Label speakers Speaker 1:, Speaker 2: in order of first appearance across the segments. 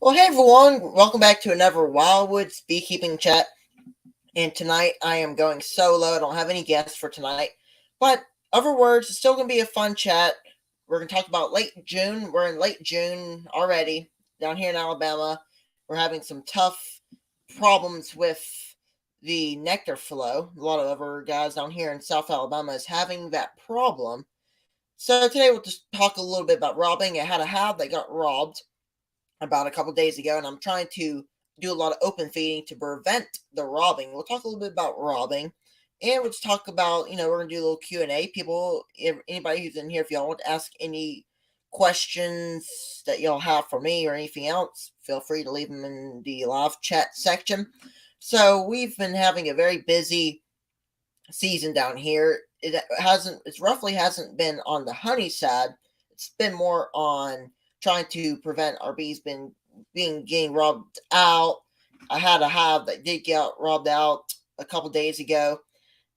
Speaker 1: Well, hey everyone, welcome back to another Wildwoods Beekeeping chat. And tonight I am going solo. I don't have any guests for tonight. But other words, it's still going to be a fun chat. We're going to talk about late June. We're in late June already down here in Alabama. We're having some tough problems with the nectar flow. A lot of other guys down here in South Alabama is having that problem. So today we'll just talk a little bit about robbing. I had a hive that got robbed about a couple days ago, and I'm trying to do a lot of open feeding to prevent the robbing. We'll talk a little bit about robbing, and we'll just talk about, we're going to do a little Q&A. People, anybody who's in here, if y'all want to ask any questions that y'all have for me or anything else, feel free to leave them in the live chat section. So we've been having a very busy season down here. It roughly hasn't been on the honey side. It's been more on trying to prevent our bees getting robbed out. I had a hive that did get robbed out a couple days ago,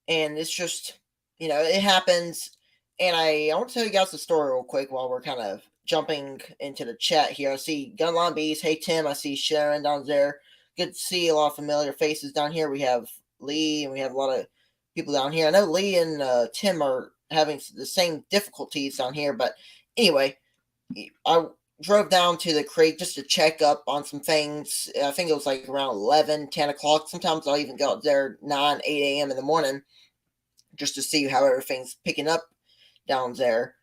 Speaker 1: and it's just, it happens. And I want to tell you guys the story real quick while we're kind of jumping into the chat here. I see Gunline Bees. Hey, Tim. I see Sharon down there. Good to see a lot of familiar faces down here. We have Lee, and we have a lot of people down here. I know Lee and Tim are having the same difficulties down here, but anyway, I drove down to the creek just to check up on some things. I think it was like around 11, 10 o'clock. Sometimes I'll even go out there 9, 8 a.m. in the morning just to see how everything's picking up down there.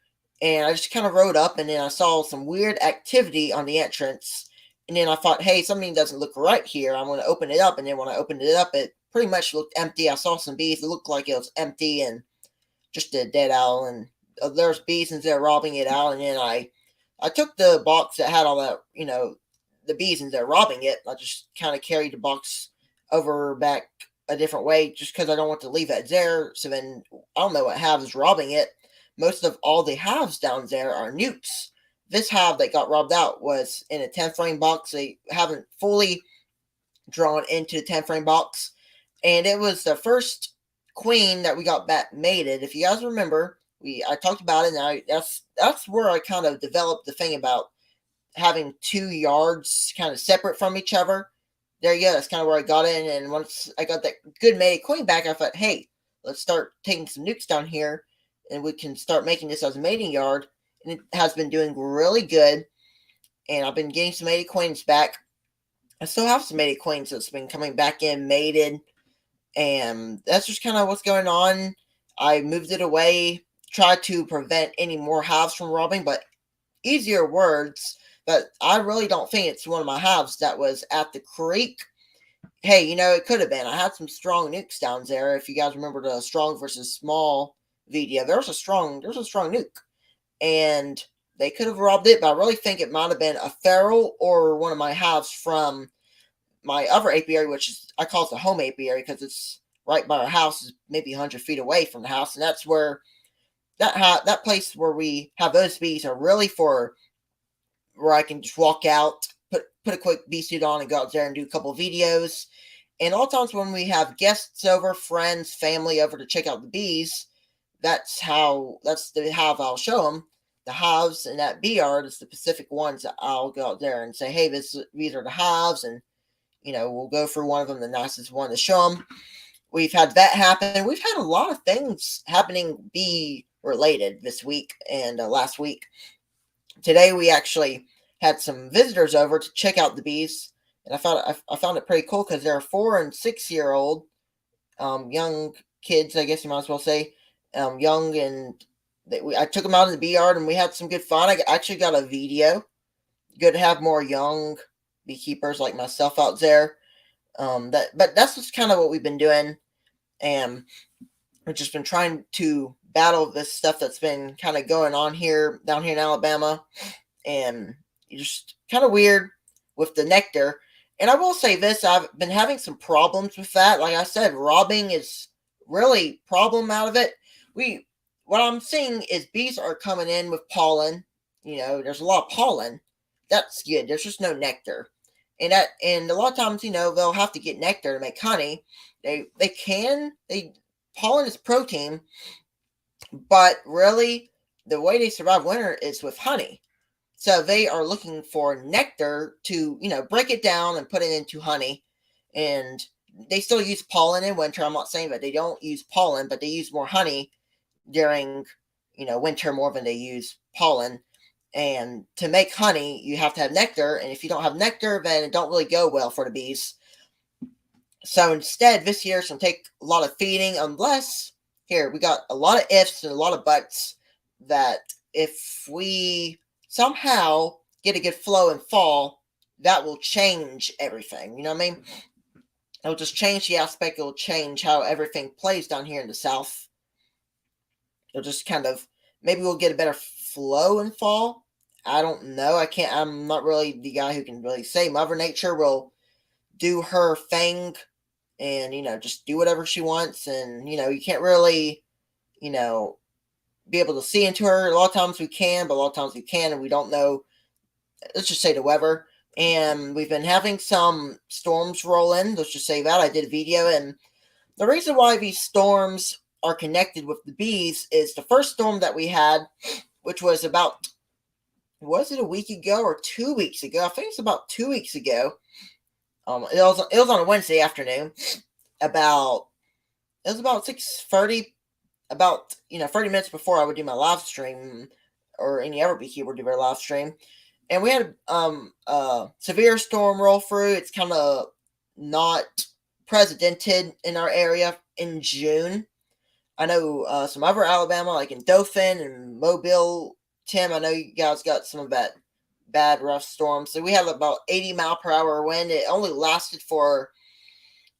Speaker 1: And I just kind of rode up, and then I saw some weird activity on the entrance. And then I thought, hey, something doesn't look right here. I'm going to open it up. And then when I opened it up, it pretty much looked empty. I saw some bees. It looked like it was empty and just a dead owl. And there's bees in there robbing it out. And then I took the box that had all that, the bees in there robbing it. I just kind of carried the box over back a different way just because I don't want to leave it there. So then I don't know what hive is robbing it. Most of all the hives down there are nukes. This hive that got robbed out was in a 10 frame box. They haven't fully drawn into the 10 frame box. And it was the first queen that we got back mated. If you guys remember, I talked about it, and that's where I kind of developed the thing about having 2 yards kind of separate from each other. There you go. That's kind of where I got in. And once I got that good mated queen back, I thought, hey, let's start taking some nukes down here, and we can start making this as a mating yard. And it has been doing really good. And I've been getting some mated queens back. I still have some mated queens that's been coming back in mated. And that's just kind of what's going on. I moved it away, tried to prevent any more hives from robbing, but easier words. But I really don't think it's one of my hives that was at the creek. Hey, it could have been. I had some strong nukes down there. If you guys remember the strong versus small video, there's a strong nuke. And they could have robbed it, but I really think it might have been a feral or one of my hives from my other apiary, which is, I call it the home apiary because it's right by our house, is maybe 100 feet away from the house. And that's where that place where we have those bees are really for where I can just walk out, put a quick bee suit on and go out there and do a couple of videos. And all times when we have guests over, friends, family over to check out the bees, that's the hive I'll show them. The hives in that bee yard is the Pacific ones that I'll go out there and say, hey, these are the hives. And, we'll go through one of them, the nicest one to show them. We've had that happen. We've had a lot of things happening bee related this week and last week. Today we actually had some visitors over to check out the bees, and I found it pretty cool because they're 4 and 6 year old young kids, I guess you might as well say, young and I took them out in the bee yard and we had some good fun. I actually got a video. Good to have more young beekeepers like myself out there. But that's just kind of what we've been doing, and we've just been trying to battle this stuff that's been kind of going on here down here in Alabama, and just kind of weird with the nectar. And I will say this: I've been having some problems with that. Like I said, robbing is really problem out of it. What I'm seeing is bees are coming in with pollen. There's a lot of pollen. That's good. There's just no nectar. And a lot of times, they'll have to get nectar to make honey. Pollen is protein, but really the way they survive winter is with honey. So they are looking for nectar to, break it down and put it into honey. And they still use pollen in winter. I'm not saying that they don't use pollen, but they use more honey during, winter more than they use pollen. And to make honey, you have to have nectar. And if you don't have nectar, then it don't really go well for the bees. So instead, this year it's going to take a lot of feeding, unless, here, we got a lot of ifs and a lot of buts, that if we somehow get a good flow in fall, that will change everything. You know what I mean? It'll just change the aspect. It'll change how everything plays down here in the South. It'll just kind of, maybe we'll get a better flow in fall. I don't know. I'm not really the guy who can really say. Mother Nature will do her thing and, just do whatever she wants. And, you can't really, be able to see into her. A lot of times we can, but a lot of times we can, and we don't know. Let's just say the weather. And we've been having some storms roll in. Let's just say that. I did a video, and the reason why these storms are connected with the bees is the first storm that we had, which was about, was it a week ago or 2 weeks ago? I think it's about 2 weeks ago. It was on a Wednesday afternoon. It was about 6:30, about 30 minutes before I would do my live stream, or any other beekeeper would do their live stream. And we had a severe storm roll through. It's kind of not precedented in our area in June. I know some other Alabama, like in Dothan and Mobile, Tim, I know you guys got some of that bad, rough storm. So we had about 80-mile-per-hour wind. It only lasted for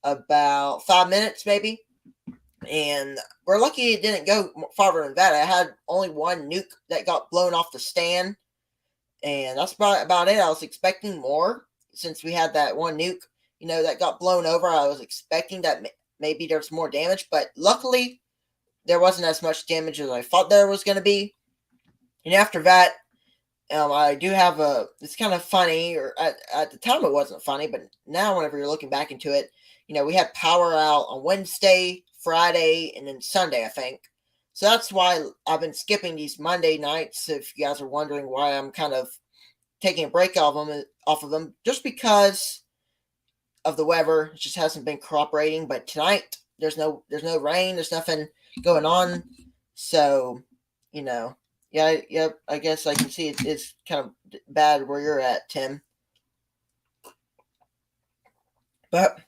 Speaker 1: about 5 minutes, maybe. And we're lucky it didn't go farther than that. I had only one nuke that got blown off the stand. And that's about it. I was expecting more since we had that one nuke, that got blown over. I was expecting that maybe there's more damage. But luckily, there wasn't as much damage as I thought there was going to be. And after that, I do have it's kind of funny, or at the time it wasn't funny, but now whenever you're looking back into it, we had power out on Wednesday, Friday, and then Sunday, I think. So that's why I've been skipping these Monday nights, if you guys are wondering why I'm kind of taking a break off of them, just because of the weather. It just hasn't been cooperating. But tonight, there's no rain, there's nothing going on. So, yeah, I guess I can see it's kind of bad where you're at, Tim. But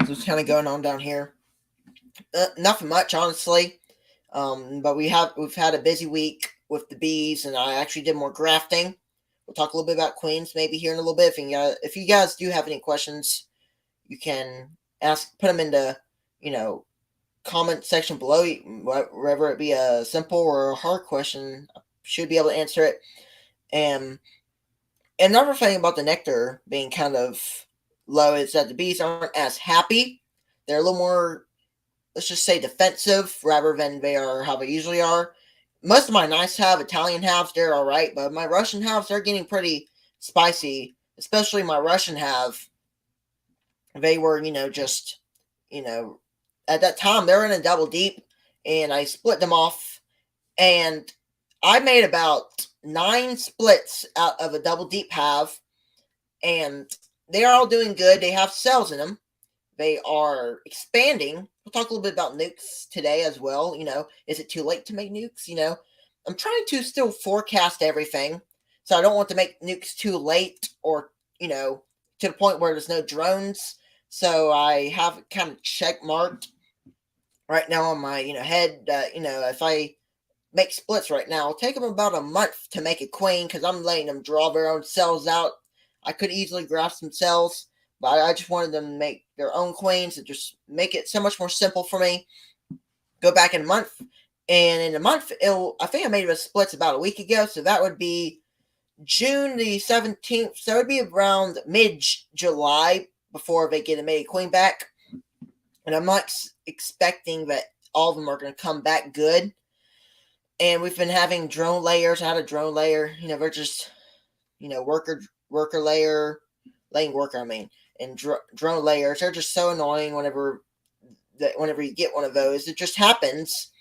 Speaker 1: what's kind of going on down here? Nothing much, honestly. But we've had a busy week with the bees, and I actually did more grafting. We'll talk a little bit about queens maybe here in a little bit. If you guys do have any questions, you can put them in the comment section below, whether it be a simple or a hard question. I should be able to answer it. And another thing about the nectar being kind of low is that the bees aren't as happy. They're a little more, let's just say, defensive rather than they are how they usually are. Most of my nice hive, Italian hives, they're all right, but my Russian hives, they're getting pretty spicy. Especially my Russian hive. They were, just, at that time, they were in a double deep, and I split them off, and I made about 9 splits out of a double deep hive, and they are all doing good. They have cells in them. They are expanding. We'll talk a little bit about nukes today as well. Is it too late to make nukes? I'm trying to still forecast everything, so I don't want to make nukes too late or, to the point where there's no drones. So I have it kind of check marked right now on my, head that, if make splits right now. It'll take them about a month to make a queen because I'm letting them draw their own cells out. I could easily graft some cells, but I just wanted them to make their own queens and just make it so much more simple for me. Go back in a month, and in a month, I think I made the splits about a week ago, so that would be June the 17th. So it would be around mid-July before they get a mated queen back. And I'm not expecting that all of them are going to come back good. And we've been having drone layers. I had a drone layer. They're just, worker layer, laying worker, and drone layers. They're just so annoying whenever you get one of those. It just happens.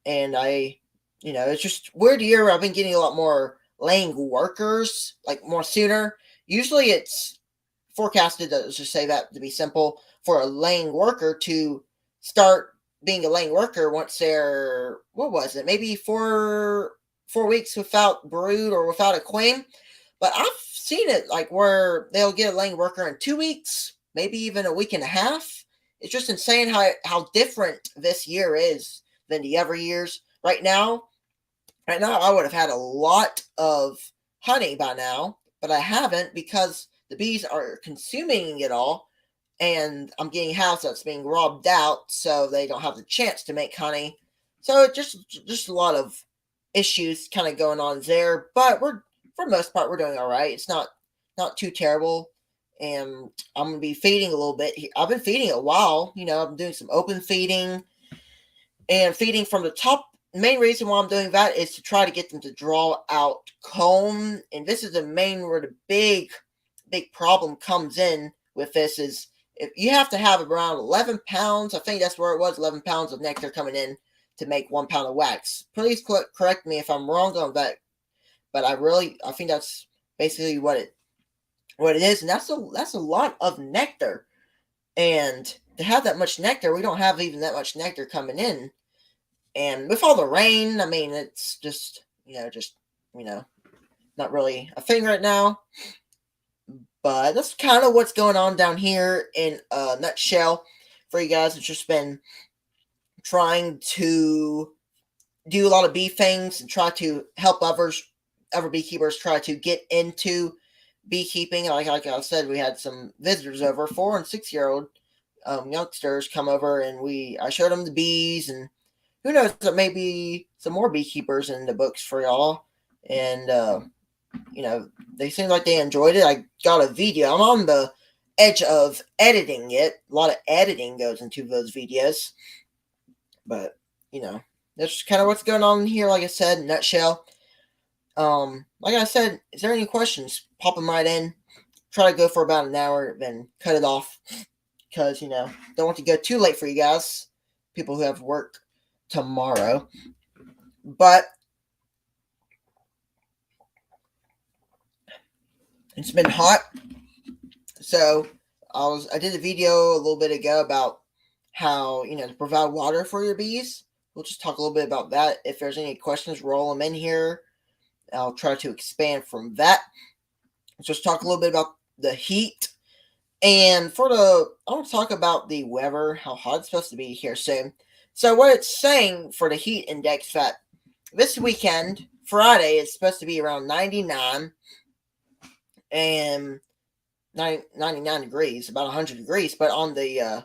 Speaker 1: And it's just weird year. I've been getting a lot more laying workers, like more sooner. Usually it's forecasted, let's just say that to be simple, for a laying worker to start being a laying worker once they're, what was it, maybe 4 weeks without brood or without a queen. But I've seen it like where they'll get a laying worker in 2 weeks, maybe even a week and a half. It's just insane how different this year is than the other years. Right now, I would have had a lot of honey by now, but I haven't because the bees are consuming it all, and I'm getting hives that's being robbed out, so they don't have the chance to make honey. So just a lot of issues kind of going on there, but for the most part, we're doing all right. It's not too terrible, and I'm gonna be feeding a little bit. I've been feeding a while. I'm doing some open feeding and feeding from the top. The main reason why I'm doing that is to try to get them to draw out comb, and this is the main where the big problem comes in with this is if you have to have around 11 pounds, I think that's where it was, 11 pounds of nectar coming in to make 1 pound of wax. Please correct me if I'm wrong on that, but I think that's basically what it is, and that's a lot of nectar. And to have that much nectar, we don't have even that much nectar coming in. And with all the rain, it's just not really a thing right now. But that's kind of what's going on down here in a nutshell for you guys. It's just been trying to do a lot of bee things and try to help other beekeepers try to get into beekeeping. Like I said, we had some visitors over, 4 and 6 year old youngsters come over, and I showed them the bees, and who knows, there may be some more beekeepers in the books for y'all. And they seem like they enjoyed it. I got a video. I'm on the edge of editing it. A lot of editing goes into those videos, but that's kind of what's going on here. Like I said, in a nutshell. Like I said, is there any questions? Pop them right in. Try to go for about an hour, then cut it off, because don't want to go too late for you guys, people who have work tomorrow. But it's been hot, so I did a video a little bit ago about how to provide water for your bees. We'll just talk a little bit about that. If there's any questions, roll them in here. I'll try to expand from that. Let's just talk a little bit about the heat. And I want to talk about the weather, how hot it's supposed to be here soon. So what it's saying for the heat index, that this weekend, Friday, is supposed to be around 99 and 99 degrees, about 100 degrees. But on the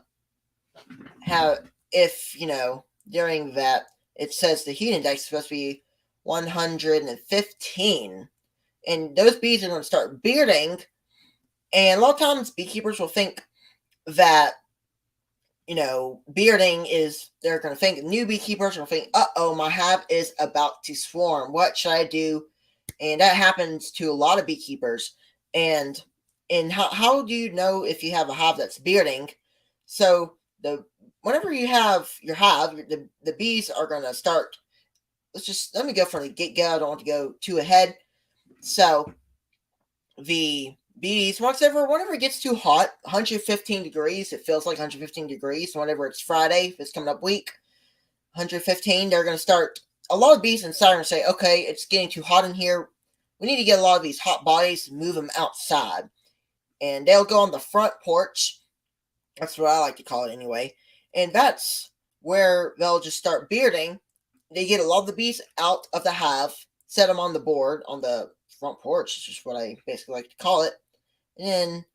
Speaker 1: during that, it says the heat index is supposed to be 115, and those bees are going to start bearding. And a lot of times beekeepers will think that bearding is, they're going to think, new beekeepers will think, my hive is about to swarm, what should I do? And that happens to a lot of beekeepers. And how do you know if you have a hive that's bearding? So whenever you have your hive, the bees are going to start. Let me go from the get-go. I don't want to go too ahead. So the bees, whenever it gets too hot, 115 degrees, it feels like 115 degrees. Whenever it's Friday, this coming up week, 115, they're going to start. A lot of bees inside are going to say, okay, it's getting too hot in here. We need to get a lot of these hot bodies and move them outside. And they'll go on the front porch. That's what I like to call it anyway. And that's where they'll just start bearding. they get a lot of the bees out of the hive, set them on the board on the front porch, is just what I basically like to call it. And then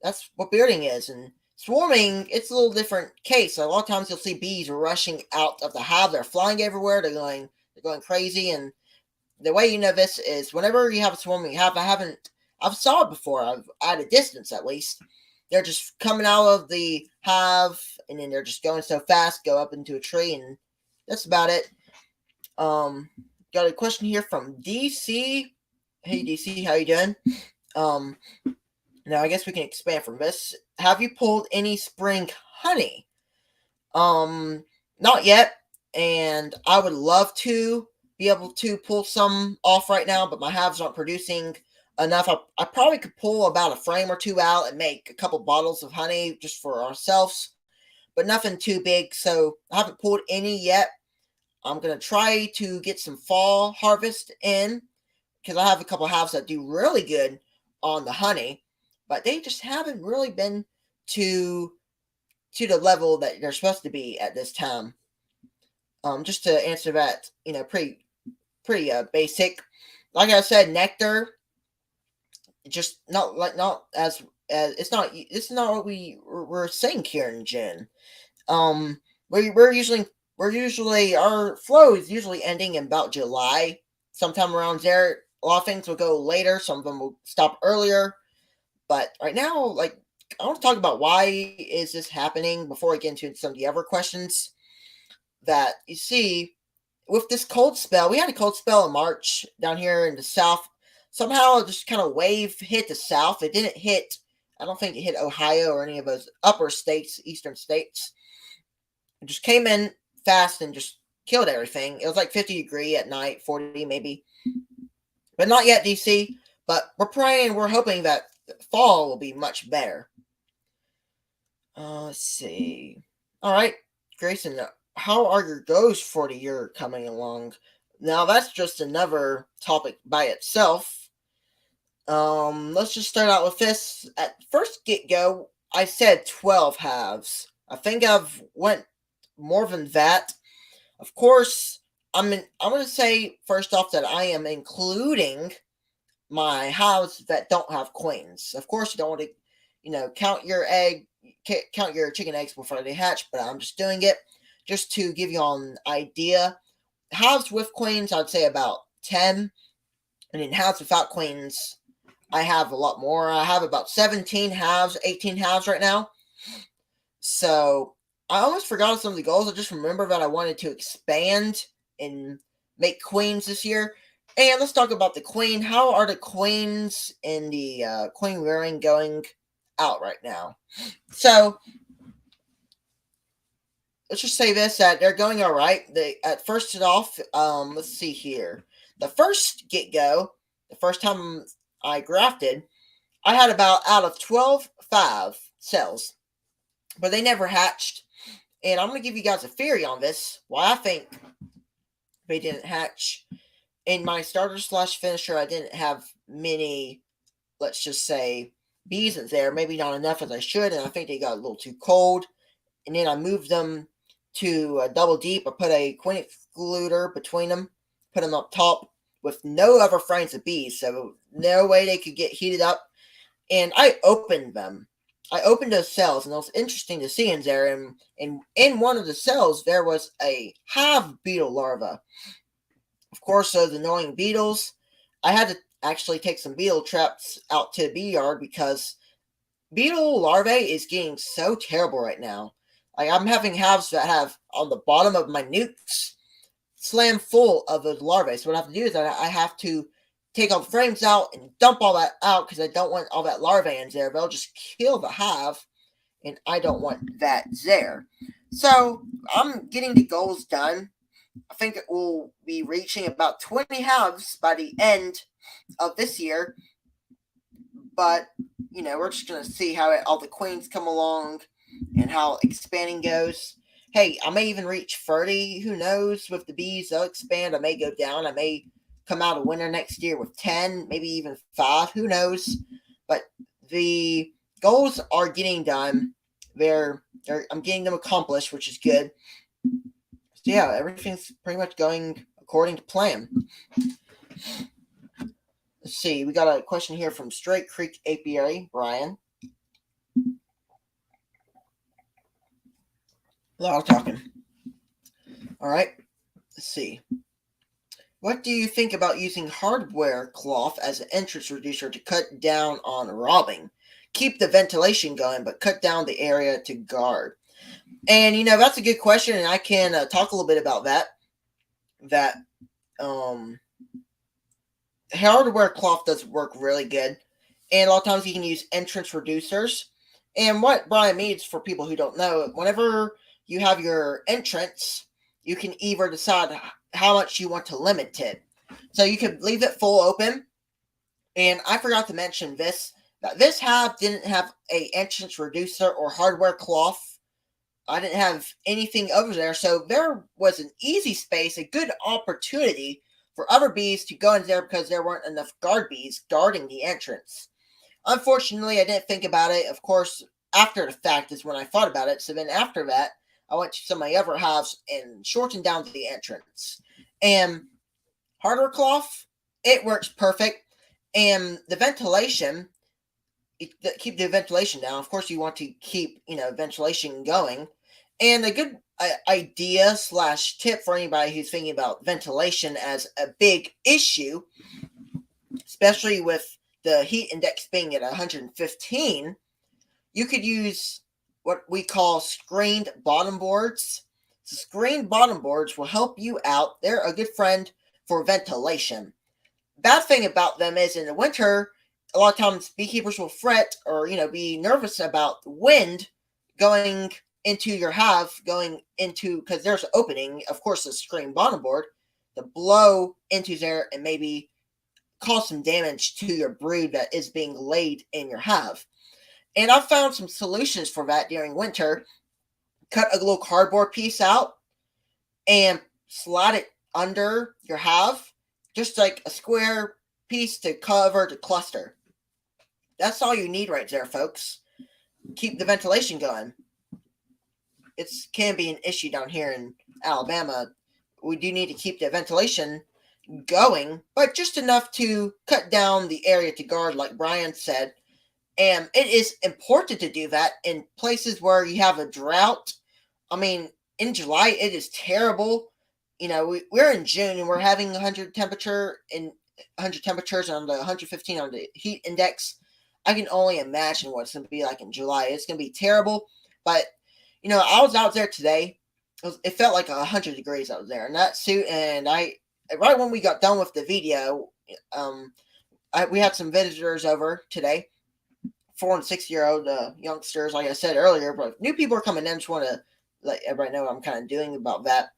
Speaker 1: that's what bearding is. And swarming, it's a little different case. A lot of times you'll see bees rushing out of the hive. They're flying everywhere. They're going crazy. And the way you know this is whenever you have a swarming hive, I've saw it before. I've at a distance at least. They're just coming out of the hive, and then they're just going so fast, go up into a tree, and that's about it. Got a question here from DC. Hey DC, how you doing? Um, Now I guess we can expand from this. Have you pulled any spring honey? Not yet, and I would love to be able to pull some off right now, but my hives aren't producing enough. I probably could pull about a frame or two out and make a couple bottles of honey just for ourselves, but nothing too big. So I haven't pulled any yet. I'm gonna try to get some fall harvest in because I have a couple hives that do really good on the honey, but they just haven't really been to the level that they're supposed to be at this time. Just to answer that, pretty basic. Like I said, nectar, just not as it's not. This is not what we're saying here in June. We're usually our flow is usually ending in about July, sometime around there. A lot of things will go later. Some of them will stop earlier. But right now, like, I want to talk about why is this happening before I get into some of the other questions that you see with this cold spell. We had a cold spell in March down here in the south. Somehow, just kind of wave hit the south. It didn't hit. I don't think it hit Ohio or any of those upper states, eastern states. It just came in fast and just killed everything. It was like 50-degree at night, 40 maybe, but not yet, DC. But we're praying, we're hoping that fall will be much better. Let's see. All right, Grayson, how are your goals for the year coming along? Now that's just another topic by itself. Let's just start out with this. At first get go, I said 12 halves. I think I've went more than that. Of course, I'm going to say first off that I am including my hives that don't have queens. Of course, you don't want to, count your chicken eggs before they hatch, but I'm just doing it just to give you an idea. Hives with queens, I'd say about 10, and in hives without queens, I have a lot more. I have about 17 halves, 18 halves right now. So I almost forgot some of the goals. I just remember that I wanted to expand and make queens this year. And let's talk about the queen. How are the queens in the queen rearing going out right now? So let's just say this, that they're going all right. At first it off, let's see here. The first get-go, the first time I grafted, I had about out of 12, 5 cells. But they never hatched. And I'm going to give you guys a theory on this, why I think they didn't hatch. In my starter / finisher, I didn't have many, let's just say, bees in there. Maybe not enough as I should, and I think they got a little too cold. And then I moved them to a double deep. I put a queen excluder between them, put them up top with no other frames of bees, so no way they could get heated up. And I opened them. I opened those cells, and it was interesting to see in there. And in one of the cells, there was a hive beetle larva. Of course, those annoying beetles. I had to actually take some beetle traps out to the bee yard because beetle larvae is getting so terrible right now. Like, I'm having hives that have on the bottom of my nukes slam full of those larvae. So what I have to do is I have to take all the frames out and dump all that out because I don't want all that larvae in there. They'll just kill the hive, and I don't want that there. So I'm getting the goals done. I think it will be reaching about 20 hives by the end of this year. But, we're just going to see how all the queens come along and how expanding goes. Hey, I may even reach 30. Who knows? With the bees, they'll expand. I may go down. I may come out of winter next year with 10, maybe even 5. Who knows? But the goals are getting done. I'm getting them accomplished, which is good. So yeah, everything's pretty much going according to plan. Let's see, we got a question here from Straight Creek Apiary, Brian. A lot of talking. All right, let's see. What do you think about using hardware cloth as an entrance reducer to cut down on robbing? Keep the ventilation going, but cut down the area to guard. And that's a good question, and I can talk a little bit about that. That hardware cloth does work really good, and a lot of times you can use entrance reducers. And what Brian means, for people who don't know, whenever you have your entrance, you can either decide how much you want to limit it. So you could leave it full open. And I forgot to mention this, that this hive didn't have a entrance reducer or hardware cloth. I didn't have anything over there. So there was an easy space, a good opportunity for other bees to go in there because there weren't enough guard bees guarding the entrance. Unfortunately, I didn't think about it. Of course, after the fact is when I thought about it. So then after that, I went to some of my other hives and shortened down the entrance. And hardware cloth, it works perfect. And the ventilation, keep the ventilation down. Of course, you want to keep, ventilation going. And a good idea / tip for anybody who's thinking about ventilation as a big issue, especially with the heat index being at 115, you could use what we call screened bottom boards. So screened bottom boards will help you out. They're a good friend for ventilation. Bad thing about them is in the winter, a lot of times beekeepers will fret or be nervous about the wind going into your hive, because there's an opening, of course, the screen bottom board, to blow into there and maybe cause some damage to your brood that is being laid in your hive. And I found some solutions for that during winter. Cut a little cardboard piece out and slide it under your hive, just like a square piece to cover the cluster. That's all you need right there, folks. Keep the ventilation going. It can be an issue down here in Alabama. We do need to keep the ventilation going, but just enough to cut down the area to guard, like Brian said. And it is important to do that in places where you have a drought. I mean, in July, it is terrible. We're in June and we're having 100 temperatures on the 115 on the heat index. I can only imagine what it's going to be like in July. It's going to be terrible. But, I was out there today. It felt like 100 degrees out there in that suit. And right when we got done with the video, we had some visitors over today. 4 and 6 year old youngsters, like I said earlier, but new people are coming in. Just want to let everybody know what I'm kind of doing about that.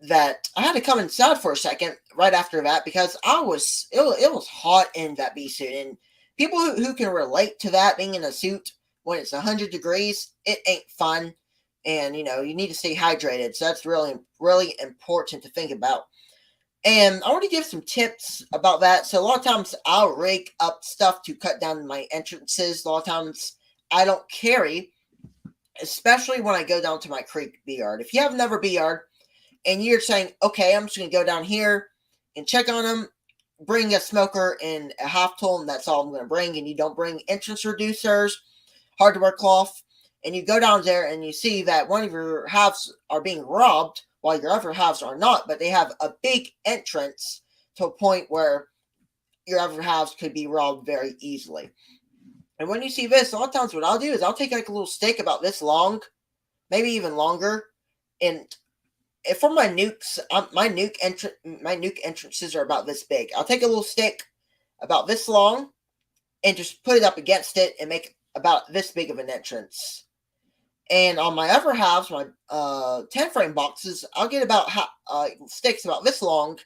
Speaker 1: That I had to come inside for a second right after that because it was hot in that bee suit, and people who can relate to that, being in a suit when it's 100 degrees, it ain't fun, and you need to stay hydrated. So that's really, really important to think about. And I want to give some tips about that. So a lot of times I'll rig up stuff to cut down my entrances. A lot of times I don't carry, especially when I go down to my creek bee yard. If you have another bee yard and you're saying, okay, I'm just going to go down here and check on them, bring a smoker and a half tool, and that's all I'm going to bring. And you don't bring entrance reducers, hardware cloth, and you go down there and you see that one of your hives are being robbed, while your other hives are not, but they have a big entrance to a point where your other hives could be robbed very easily. And when you see this, a lot of times what I'll do is I'll take like a little stick about this long, maybe even longer, and for my nukes, my nuke entrances are about this big. I'll take a little stick about this long and just put it up against it and make about this big of an entrance. And on my other hives, my 10 frame boxes, I'll get about sticks about this long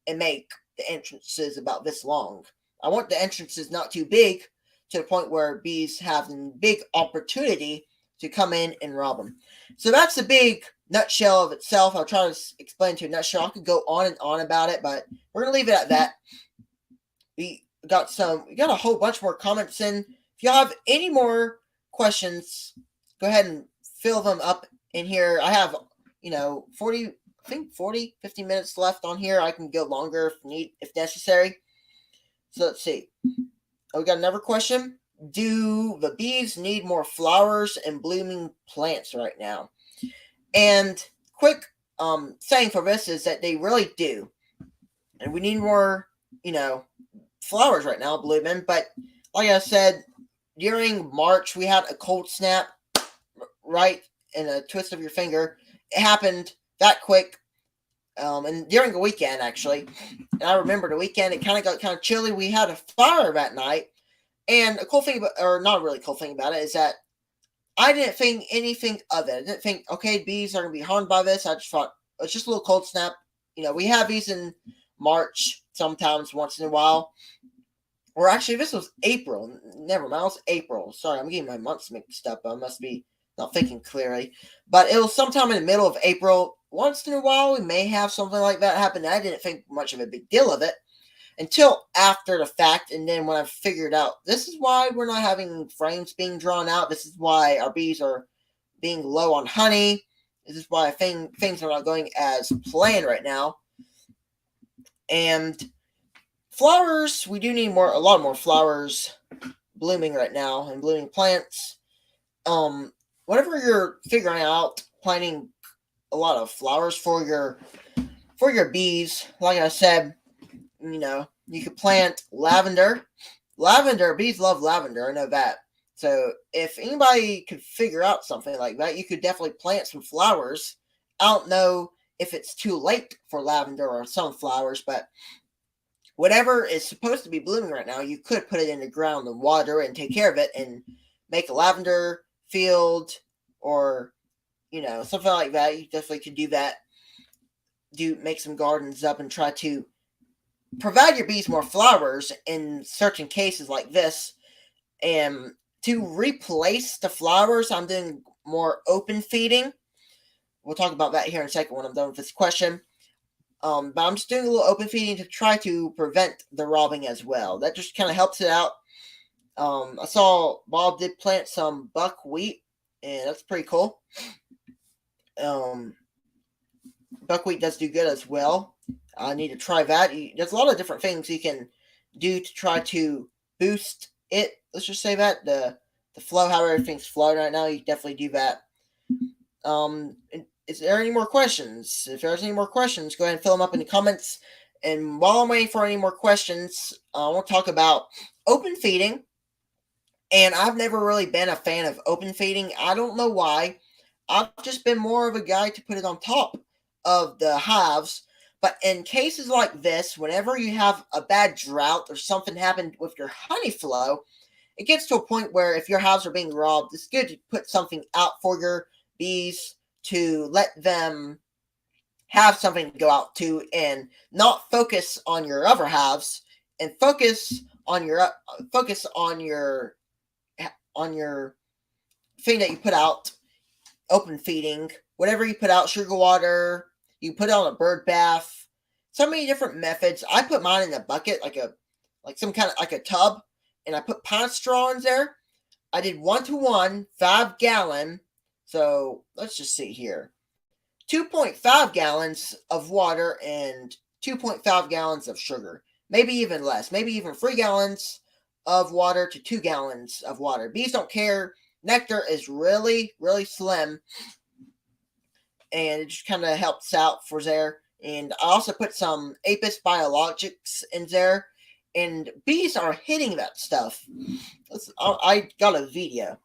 Speaker 1: and make the entrances about this long. I want the entrances not too big to the point where bees have a big opportunity to come in and rob them. So that's a big nutshell of itself. I'll try to explain to a nutshell. I could go on and on about it, but we're going to leave it at that. We got a whole bunch more comments in. If y'all have any more questions, go ahead and fill them up in here. I have, 40, I think 40, 50 minutes left on here. I can go longer if necessary. So let's see. We got another question. Do the bees need more flowers and blooming plants right now? And quick saying for this is that they really do. And we need more, flowers right now blooming. But like I said, during March, we had a cold snap right in a twist of your finger. It happened that quick. And during the weekend, actually. And I remember the weekend, it kind of got kind of chilly. We had a fire that night. And a cool thing, or not really cool thing about it, is that I didn't think anything of it. I didn't think, okay, bees are going to be harmed by this. I just thought, it's just a little cold snap. We have these in March sometimes once in a while. Or actually, this was April. Never mind, it was April. Sorry, I'm getting my months mixed up. I must be not thinking clearly. But it was sometime in the middle of April. Once in a while, we may have something like that happen. I didn't think much of a big deal of it until after the fact. And then when I figured out, this is why we're not having frames being drawn out. This is why our bees are being low on honey. This is why things are not going as planned right now. And flowers, we do need a lot more flowers blooming right now and blooming plants. Whenever you're figuring out planting a lot of flowers for your bees, like I said, you could plant lavender. Bees love lavender, I know that. So if anybody could figure out something like that, you could definitely plant some flowers. I don't know if it's too late for lavender or sunflowers, but whatever is supposed to be blooming right now, you could put it in the ground and water and take care of it and make a lavender field or, something like that. You definitely could do that. Make some gardens up and try to provide your bees more flowers in certain cases like this. And to replace the flowers, I'm doing more open feeding. We'll talk about that here in a second when I'm done with this question. But I'm just doing a little open feeding to try to prevent the robbing as well. That just kind of helps it out. I saw Bob did plant some buckwheat, and that's pretty cool. Buckwheat does do good as well. I need to try that. There's a lot of different things you can do to try to boost it. Let's just say that the flow, how everything's flowing right now, you definitely do that. Is there any more questions? If there's any more questions, go ahead and fill them up in the comments. And while I'm waiting for any more questions, I want to talk about open feeding. And I've never really been a fan of open feeding. I don't know why. I've just been more of a guy to put it on top of the hives. But in cases like this, whenever you have a bad drought or something happened with your honey flow, it gets to a point where if your hives are being robbed, it's good to put something out for your bees to let them have something to go out to and not focus on your other hives and focus on your thing that you put out, open feeding, whatever you put out, sugar water, you put it on a bird bath, so many different methods. I put mine in a bucket, like some kind of like a tub, and I put pine straw in there. I did 1-to-1, 5 gallon. So let's just see here. 2.5 gallons of water and 2.5 gallons of sugar. Maybe even less. Maybe even 3 gallons of water to 2 gallons of water. Bees don't care. Nectar is really, really slim. And it just kind of helps out for there. And I also put some Apis biologics in there. And bees are hitting that stuff. I got a video.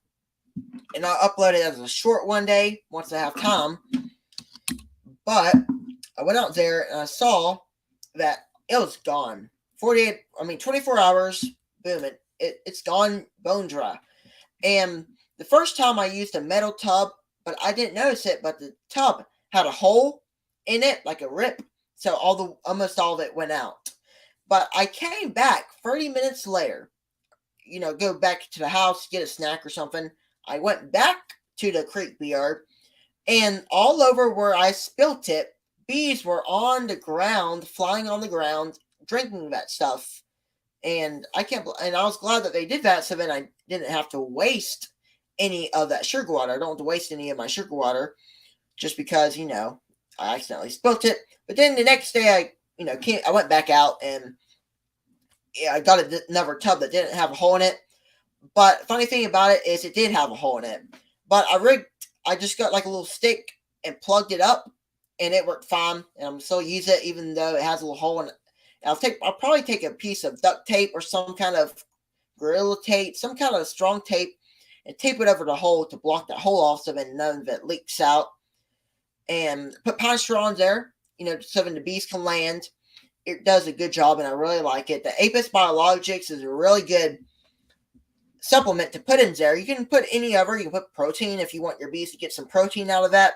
Speaker 1: And I'll upload it as a short one day once I have time. But I went out there and I saw that it was gone. 24 hours, boom, it's gone bone dry. And the first time I used a metal tub, but I didn't notice it, but the tub had a hole in it, like a rip. So almost all of it went out. But I came back 30 minutes later, go back to the house, get a snack or something. I went back to the creek yard, and all over where I spilt it, bees were on the ground, flying on the ground, drinking that stuff. And I was glad that they did that, so then I didn't have to waste any of that sugar water. I don't have to waste any of my sugar water just because, I accidentally spilt it. But then the next day I went back out and I got another tub that didn't have a hole in it. But funny thing about it is it did have a hole in it. But I just got like a little stick and plugged it up, and it worked fine. And I'm still use it even though it has a little hole in it. I'll probably take a piece of duct tape or some kind of Gorilla Tape, some kind of strong tape, and tape it over the hole to block that hole off so that none of it leaks out. And put pine straw in there, so that the bees can land. It does a good job, and I really like it. The Apis Biologics is a really good supplement to put in there. You can put any other. You can put protein if you want your bees to get some protein out of that.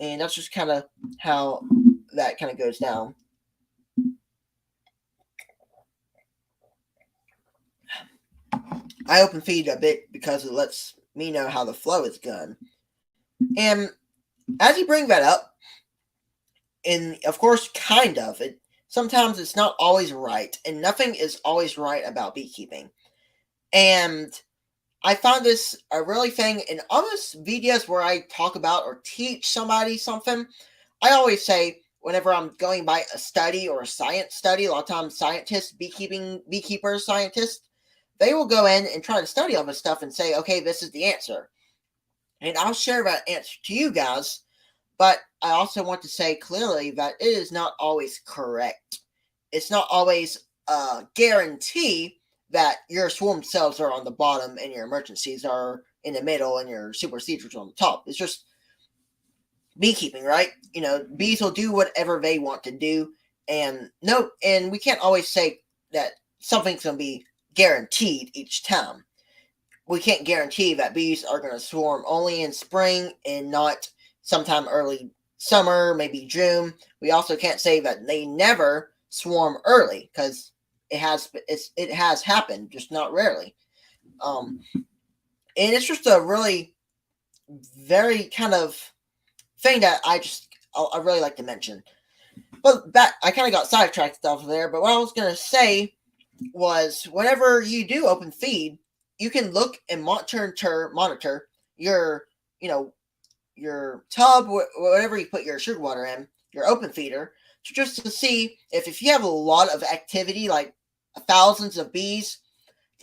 Speaker 1: And that's just kind of how that kind of goes down. I open feed a bit because it lets me know how the flow is going. And as you bring that up, and of course, kind of, sometimes it's not always right, and nothing is always right about beekeeping. And I found this a really thing in almost videos where I talk about or teach somebody something. I always say, whenever I'm going by a study or a science study, a lot of times scientists, beekeepers, scientists, they will go in and try to study all this stuff and say, okay, this is the answer. And I'll share that answer to you guys. But I also want to say clearly that it is not always correct. It's not always a guarantee that your swarm cells are on the bottom and your emergencies are in the middle and your super procedures on the top. It's just beekeeping, right? Bees will do whatever they want to do. And we can't always say that something's going to be guaranteed each time. We can't guarantee that bees are going to swarm only in spring and not sometime early summer, maybe June. We also can't say that they never swarm early, because it has happened, just not rarely. And it's just a really very kind of thing that I really like to mention. But that I kind of got sidetracked stuff there. But what I was gonna say was, whenever you do open feed, you can look and monitor your your tub, whatever you put your sugar water in, your open feeder, just to see if you have a lot of activity, like thousands of bees,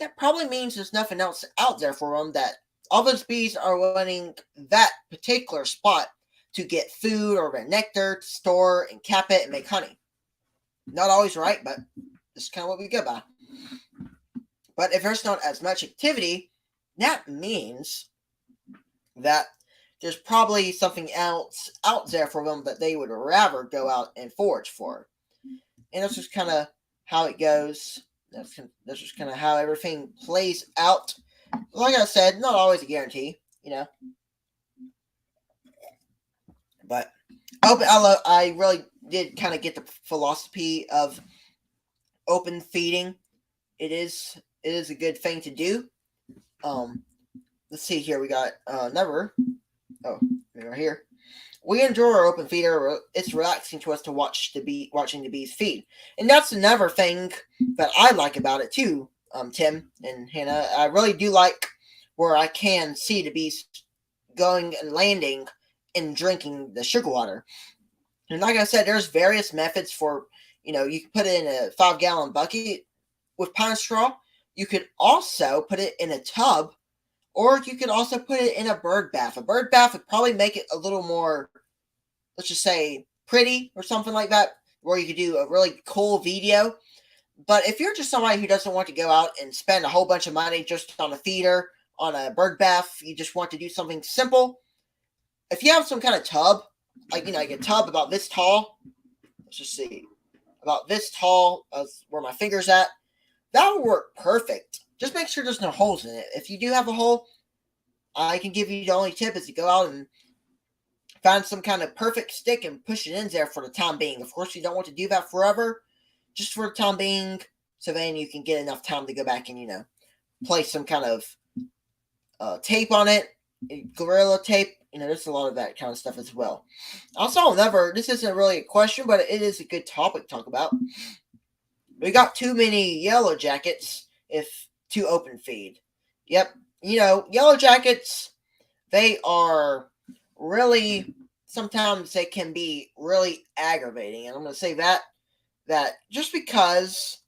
Speaker 1: that probably means there's nothing else out there for them, that all those bees are wanting that particular spot to get food or their nectar to store and cap it and make honey. Not always right, but this is kind of what we go by. But if there's not as much activity, that means that there's probably something else out there for them that they would rather go out and forage for. And that's just kind of how it goes. That's just kind of how everything plays out. Like I said, not always a guarantee, But I really did kind of get the philosophy of open feeding. It is a good thing to do. Let's see here. We got another. Oh, right here. We enjoy our open feeder. It's relaxing to us to watching the bees feed, and that's another thing that I like about it too. Tim and Hannah, I really do like where I can see the bees going and landing and drinking the sugar water. And like I said, there's various methods for, you can put it in a 5-gallon bucket with pine straw. You could also put it in a tub, or you could also put it in a bird bath. A bird bath would probably make it a little more, let's just say, pretty or something like that, where you could do a really cool video. But if you're just somebody who doesn't want to go out and spend a whole bunch of money just on a feeder, on a bird bath, you just want to do something simple. If you have some kind of tub, like a tub about this tall, let's just see, about this tall, where my finger's at, that will work perfect. Just make sure there's no holes in it. If you do have a hole, I can give you the only tip is to go out and find some kind of perfect stick and push it in there for the time being. Of course, you don't want to do that forever, just for the time being, so then you can get enough time to go back and, place some kind of tape on it, Gorilla Tape. There's a lot of that kind of stuff as well. Also, this isn't really a question, but it is a good topic to talk about. We got too many yellow jackets to open feed. Yep. Yellow jackets, they are really sometimes they can be really aggravating. And I'm going to say that just because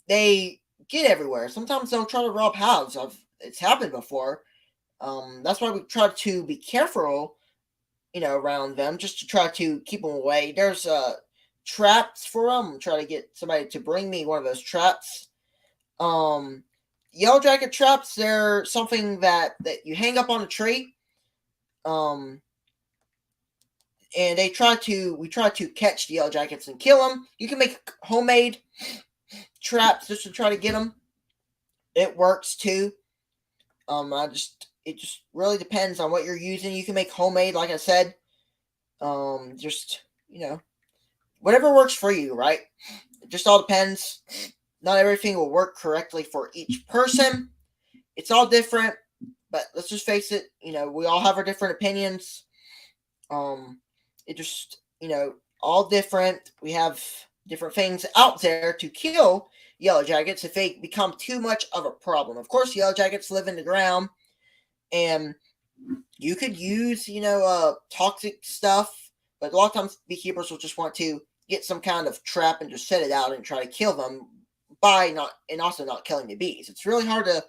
Speaker 1: they get everywhere. Sometimes they'll try to rob houses. It's happened before. That's why we try to be careful, around them, just to try to keep them away. There's traps for them. Try to get somebody to bring me one of those traps. Yellow jacket traps, they're something that you hang up on a tree. And we try to catch the yellow jackets and kill them. You can make homemade traps just to try to get them. It works too. It just really depends on what you're using. You can make homemade, like I said. Whatever works for you, right? It just all depends. Not everything will work correctly for each person. It's all different, but let's just face it, we all have our different opinions. It just, all different. We have different things out there to kill yellow jackets if they become too much of a problem. Of course, yellow jackets live in the ground, and you could use, toxic stuff, but a lot of times beekeepers will just want to get some kind of trap and just set it out and try to kill them also not killing the bees. It's really hard to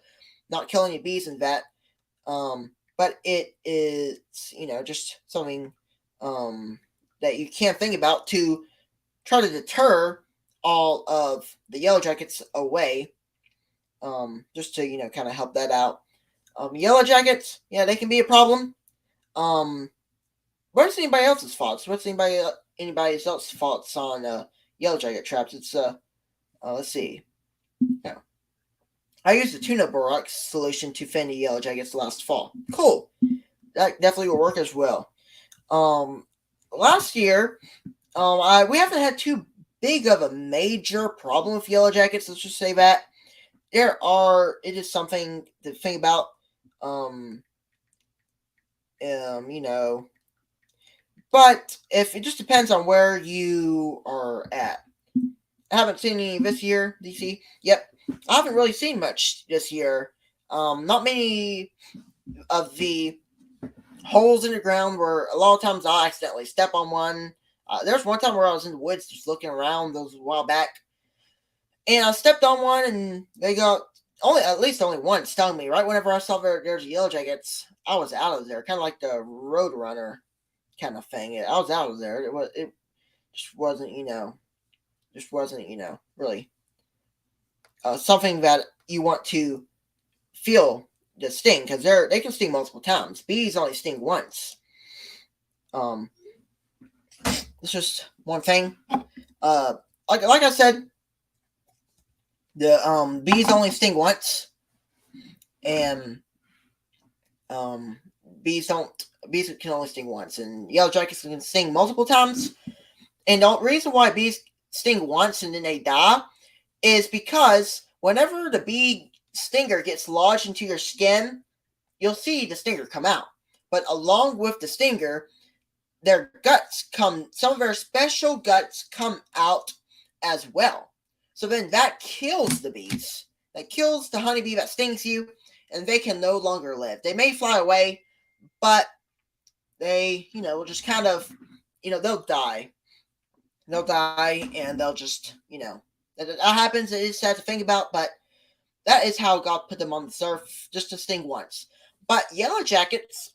Speaker 1: not kill any bees in that, but it is, just something that you can't think about to try to deter all of the yellow jackets away, just to, kind of help that out. Yellow jackets, yeah, they can be a problem. What's anybody else's thoughts? What's anybody else's thoughts on yellow jacket traps? It's let's see. Yeah. I used the tuna borax solution to fend the yellow jackets last fall. Cool. That definitely will work as well. Last year, we haven't had too big of a major problem with yellow jackets. Let's just say that. It is something to think about. But if it just depends on where you are at. I haven't seen any this year, DC. Yep. I haven't really seen much this year. Not many of the holes in the ground where a lot of times I'll accidentally step on one. There's one time where I was in the woods just looking around, those was a while back, and I stepped on one and they got at least only one stung me. Right whenever I saw there's yellow jackets, I was out of there, kind of like the road runner kind of thing. I was out of there. It just wasn't, really something that you want to feel the sting, because they can sting multiple times. Bees only sting once. It's just one thing. Like I said, the bees only sting once, and bees can only sting once, and yellow jackets can sting multiple times. And the reason why bees sting once and then they die is because whenever the bee stinger gets lodged into your skin, you'll see the stinger come out. But along with the stinger, some of their special guts come out as well. So then that kills the bees. That kills the honeybee that stings you, and they can no longer live. They may fly away, but they, will just kind of, they'll die. They'll die, and they'll just, that happens. It is sad to think about, but that is how God put them on the earth, just to sting once. But yellow jackets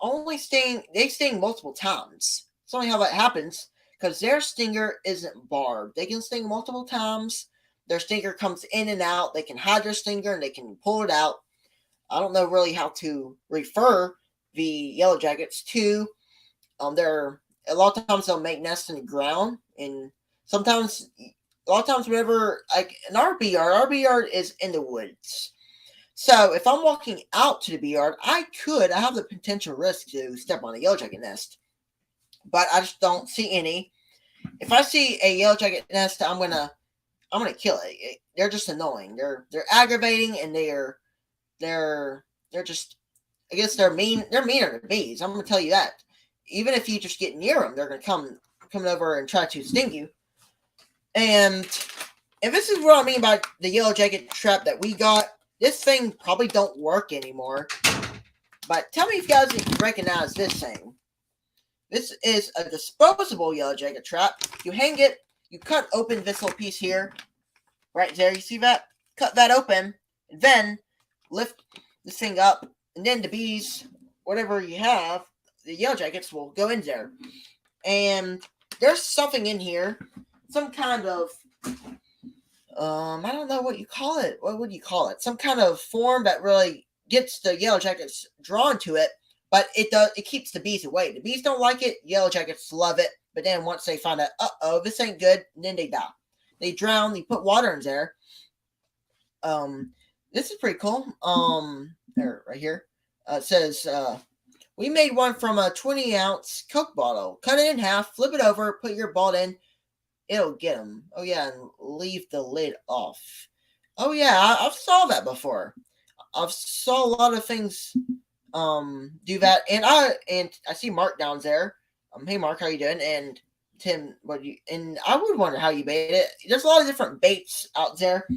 Speaker 1: they sting multiple times. It's only how that happens, because their stinger isn't barbed. They can sting multiple times. Their stinger comes in and out. They can hide their stinger, and they can pull it out. I don't know really how to refer the yellow jackets to. A lot of times they'll make nests in the ground, and a lot of times whenever, like in our bee yard is in the woods. So if I'm walking out to the bee yard, I have the potential risk to step on a yellow jacket nest, but I just don't see any. If I see a yellow jacket nest, I'm gonna kill it. They're just annoying. They're aggravating, and they're just, I guess they're mean. They're meaner than bees. I'm gonna tell you that. Even if you just get near them, they're gonna come over and try to sting you. And this is what I mean by the yellow jacket trap that we got. This thing probably don't work anymore. But tell me if you guys recognize this thing. This is a disposable yellow jacket trap. You hang it, you cut open this little piece here, right there. You see that? Cut that open, and then lift this thing up, and then the bees, whatever you have, the yellow jackets will go in there. And there's something in here, some kind of I don't know what you call it. What would you call it? Some kind of form that really gets the yellow jackets drawn to it, but it keeps the bees away. The bees don't like it, yellow jackets love it, but then once they find out, this ain't good, then they die. They drown, they put water in there. This is pretty cool. There, right here. It says, we made one from a 20-ounce Coke bottle. Cut it in half, flip it over, put your ball in. It'll get them. Oh, yeah, and leave the lid off. Oh, yeah, I've saw that before. I've saw a lot of things do that. And I see Mark down there. Hey, Mark, how you doing? And Tim, and I would wonder how you bait it. There's a lot of different baits out there.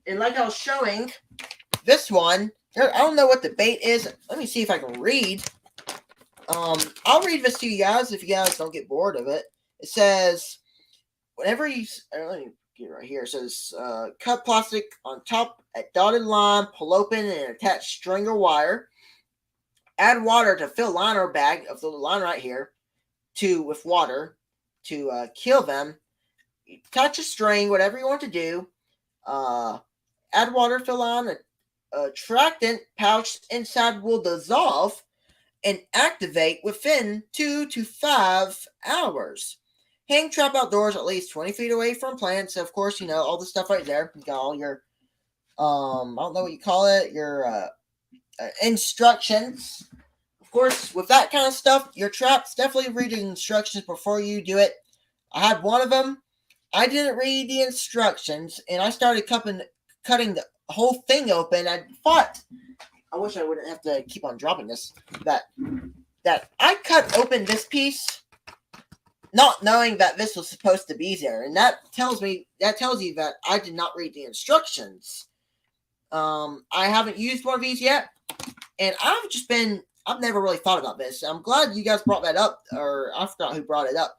Speaker 1: And like I was showing, this one, I don't know what the bait is. Let me see if I can read. I'll read this to you guys if you guys don't get bored of it. It says, whenever you, let me get it right here. It says, cut plastic on top at dotted line, pull open and attach string or wire. Add water to fill liner bag of the line right here with water to kill them. Touch a string, whatever you want to do. Add water, fill on a attractant pouch inside will dissolve and activate within 2 to 5 hours. Hang trap outdoors at least 20 feet away from plants. Of course, all the stuff right there. You got all your, I don't know what you call it, your instructions. Of course, with that kind of stuff, your traps, definitely read the instructions before you do it. I had one of them. I didn't read the instructions, and I started cutting the whole thing open. I wish I wouldn't have to keep on dropping this. That I cut open this piece, not knowing that this was supposed to be there, and that tells you that I did not read the instructions. I haven't used one of these yet, and I've never really thought about this. I'm glad you guys brought that up, or I forgot who brought it up.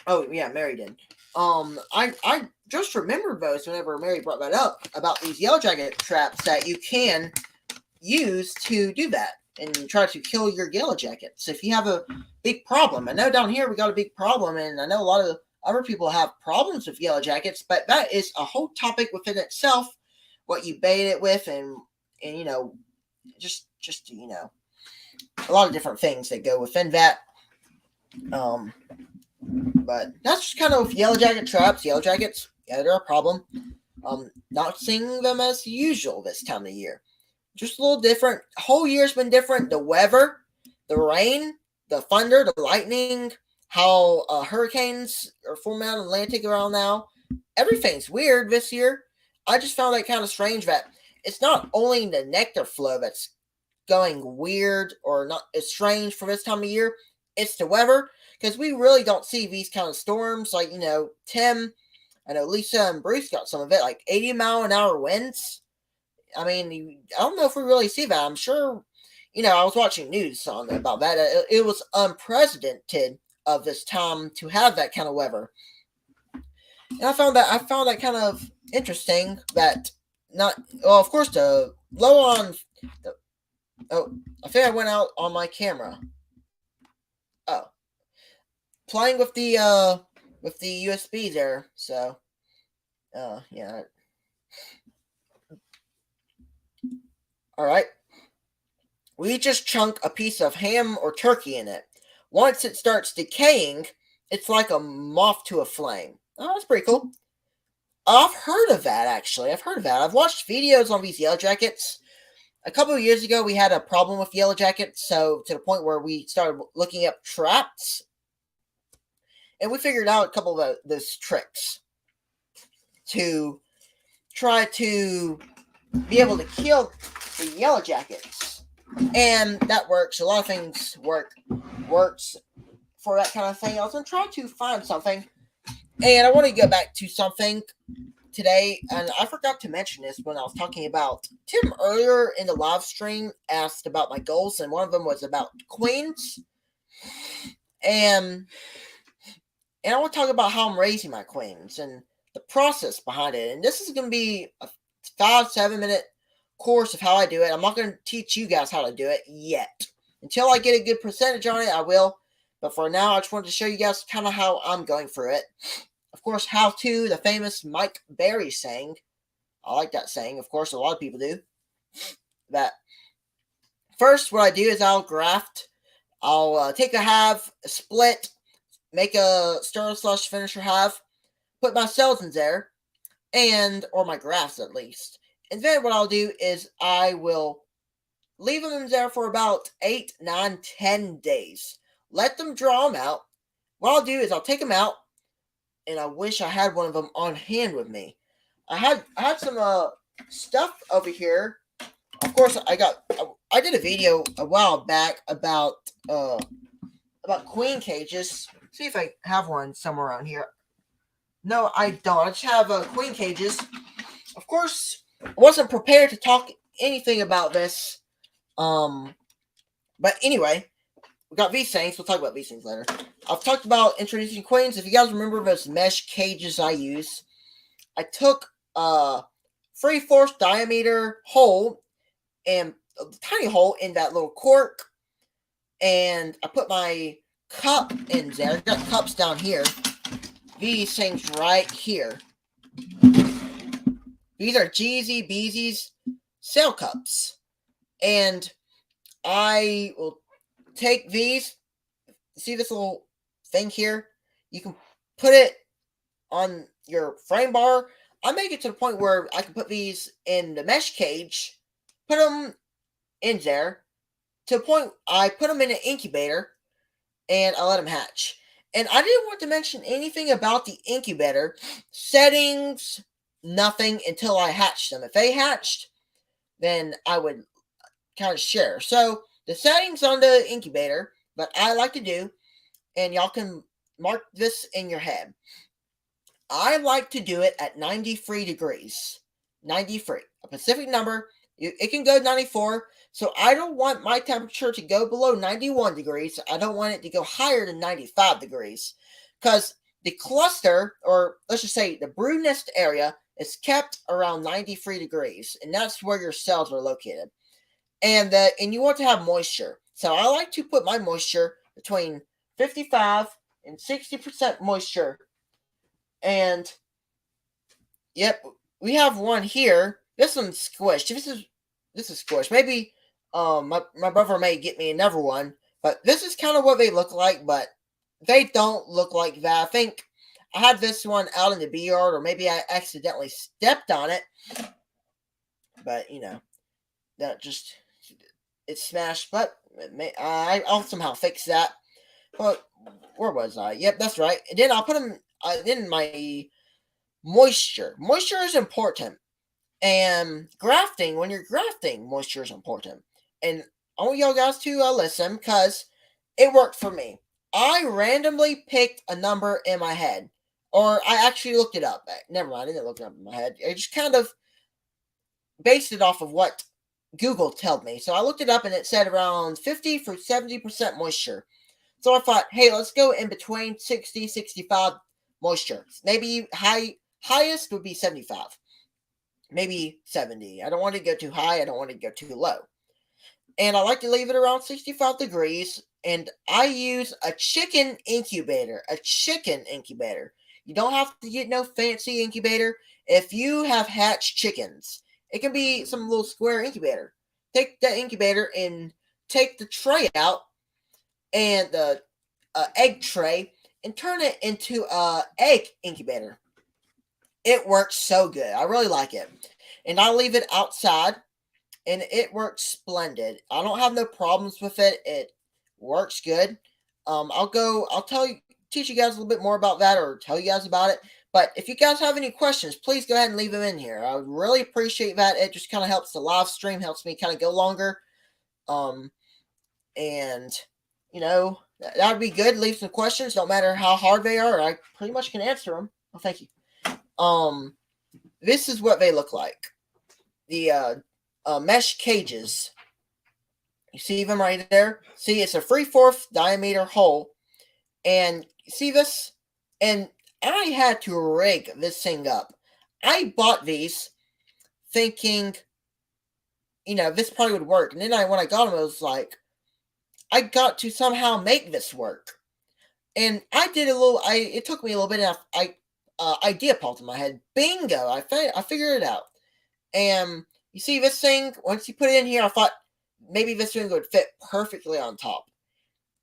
Speaker 1: Oh yeah, Mary did. I just remembered those whenever Mary brought that up about these yellow jacket traps that you can use to do that and try to kill your yellow jackets if you have a big problem. I know down here we got a big problem, and I know a lot of other people have problems with yellow jackets, but that is a whole topic within itself. What you bait it with, and just a lot of different things that go within that. But that's just kind of yellow jacket traps. Yellow jackets, yeah, they're a problem. Not seeing them as usual this time of year. Just a little different. The whole year's been different. The weather, the rain, the thunder, the lightning, how hurricanes are forming out in the Atlantic around now. Everything's weird this year. I just found that kind of strange that it's not only the nectar flow that's going weird or not. It's strange for this time of year. It's the weather, because we really don't see these kind of storms. Like, Tim, I know Lisa and Bruce got some of it, like 80-mile-an-hour winds. I mean, I don't know if we really see that. I'm sure, I was watching news on about that. It was unprecedented of this time to have that kind of weather. And I found that kind of interesting. That of course, the low on. I think I went out on my camera. Oh, playing with the USB there. So, yeah. All right. We just chunk a piece of ham or turkey in it. Once it starts decaying, it's like a moth to a flame. Oh, that's pretty cool. I've heard of that, actually. I've watched videos on these yellow jackets. A couple of years ago, we had a problem with yellow jackets, so to the point where we started looking up traps. And we figured out a couple of those tricks to try to be able to kill the yellow jackets. And that works. A lot of things works for that kind of thing. I was going to try to find something. And I want to go back to something today. And I forgot to mention this when I was talking about Tim earlier in the live stream asked about my goals. And one of them was about queens. And I want to talk about how I'm raising my queens and the process behind it. And this is going to be a 5-7 minute course of how I do it. I'm not going to teach you guys how to do it yet. Until I get a good percentage on it, I will. But for now, I just wanted to show you guys kind of how I'm going through it. Of course, how to, the famous Mike Berry saying. I like that saying. Of course, a lot of people do. That first, what I do is I'll graft. I'll take a half, a split, make a starter/finisher half, put my cells in there, or my grafts at least. And then what I'll do is I will leave them in there for about 8, 9, 10 days. Let them draw them out. What I'll do is I'll take them out, and I wish I had one of them on hand with me. I had some stuff over here. Of course, I did a video a while back about queen cages. See if I have one somewhere around here. No, I don't. I just have queen cages. Of course, I wasn't prepared to talk anything about this. But anyway, we got these things. We'll talk about these things later. I've talked about introducing queens. If you guys remember those mesh cages I use, I took a 3/4 diameter hole and a tiny hole in that little cork, and I put my cup in there. I've got cups down here. These things right here. These are Jeezy Beezy's sail cups. And I will take these. See this little thing here? You can put it on your frame bar. I make it to the point where I can put these in the mesh cage, put them in there, to the point I put them in an incubator, and I let them hatch. And I didn't want to mention anything about the incubator settings, nothing until I hatched them. If they hatched, then I would kind of share. So the settings on the incubator, but I like to do, and y'all can mark this in your head. I like to do it at 93 degrees. 93, a Pacific number. It can go 94. So I don't want my temperature to go below 91 degrees. I don't want it to go higher than 95 degrees. Because the cluster, or let's just say the brood nest area, is kept around 93 degrees. And that's where your cells are located. And you want to have moisture. So I like to put my moisture between 55 and 60% moisture. And yep, we have one here. This one's squished. This is squished. Maybe my brother may get me another one, but this is kind of what they look like, but they don't look like that. I think I had this one out in the bee yard, or maybe I accidentally stepped on it. But that just it's smashed. But I'll somehow fix that. But where was I? Yep, that's right. And then I'll put them in my moisture. Moisture is important. And grafting, when you're grafting, moisture is important. And I want y'all guys to listen, because it worked for me. I randomly picked a number in my head. Or I actually looked it up. Never mind, I didn't look it up in my head. I just kind of based it off of what Google told me. So I looked it up, and it said around 50 for 70% moisture. So I thought, hey, let's go in between 60, 65 moisture. Maybe highest would be 75. Maybe 70. I don't want to go too high. I don't want to go too low. And I like to leave it around 65 degrees. And I use a chicken incubator. A chicken incubator. You don't have to get no fancy incubator. If you have hatched chickens, it can be some little square incubator. Take that incubator and take the tray out, and the egg tray, and turn it into a egg incubator. It works so good. I really like it. And I leave it outside, and it works splendid. I don't have no problems with it. It works good. I'll teach you guys a little bit more about that, or tell you guys about it. But if you guys have any questions, please go ahead and leave them in here. I would really appreciate that. It just kind of helps the live stream, helps me kind of go longer. And that would be good. Leave some questions, no matter how hard they are. I pretty much can answer them. Well, thank you. This is what they look like. The mesh cages. You see them right there? See, it's a 3/4 diameter hole. And see this? And I had to rig this thing up. I bought these thinking, this probably would work. And then when I got them, it was like, I got to somehow make this work. And I did it took me a little bit, and idea popped in my head. Bingo! I figured it out. And you see this thing, once you put it in here, I thought maybe this thing would fit perfectly on top.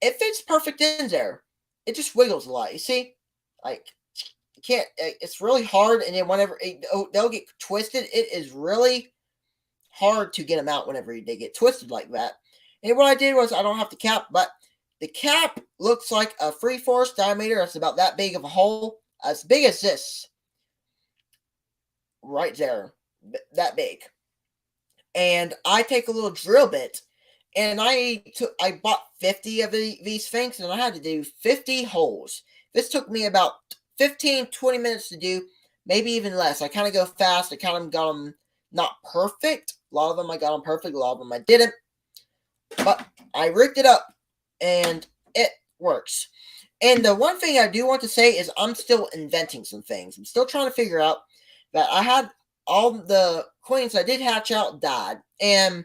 Speaker 1: It fits perfect in there. It just wiggles a lot. You see? Like, you can't, it's really hard, and then whenever they'll get twisted, it is really hard to get them out whenever they get twisted like that. And what I did was, I don't have the cap, but the cap looks like a 3/4 diameter. That's about that big of a hole. As big as this. Right there. That big. And I take a little drill bit, and I bought 50 of these things, and I had to do 50 holes. This took me about 15-20 minutes to do, maybe even less. I kind of go fast. I kind of got them not perfect. A lot of them I got them perfect. A lot of them I didn't. But I rigged it up, and it works. And the one thing I do want to say is I'm still inventing some things. I'm still trying to figure out that I had all the queens I did hatch out died. And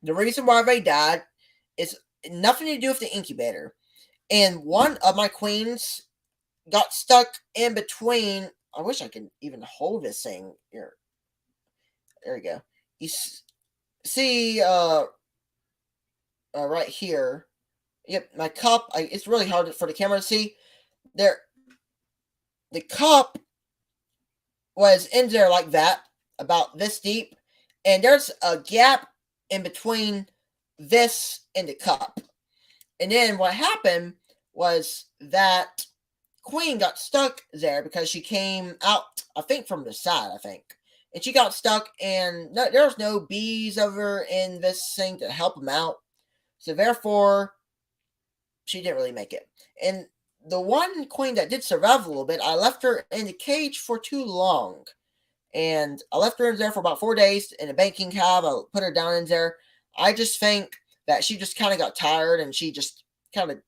Speaker 1: the reason why they died is nothing to do with the incubator. And one of my queens got stuck in between. I wish I could even hold this thing here. There we go. You see, right here. Yep, my cup. It's really hard for the camera to see. There, the cup was in there like that, about this deep, and there's a gap in between this and the cup. And then what happened was that queen got stuck there because she came out, I think, from the side, and she got stuck, and there was no bees over in this thing to help them out, so therefore she didn't really make it. And the one queen that did survive a little bit, I left her in the cage for too long. And I left her in there for about 4 days in a banking cab. I put her down in there. I just think that she just kind of got tired, and she just kind of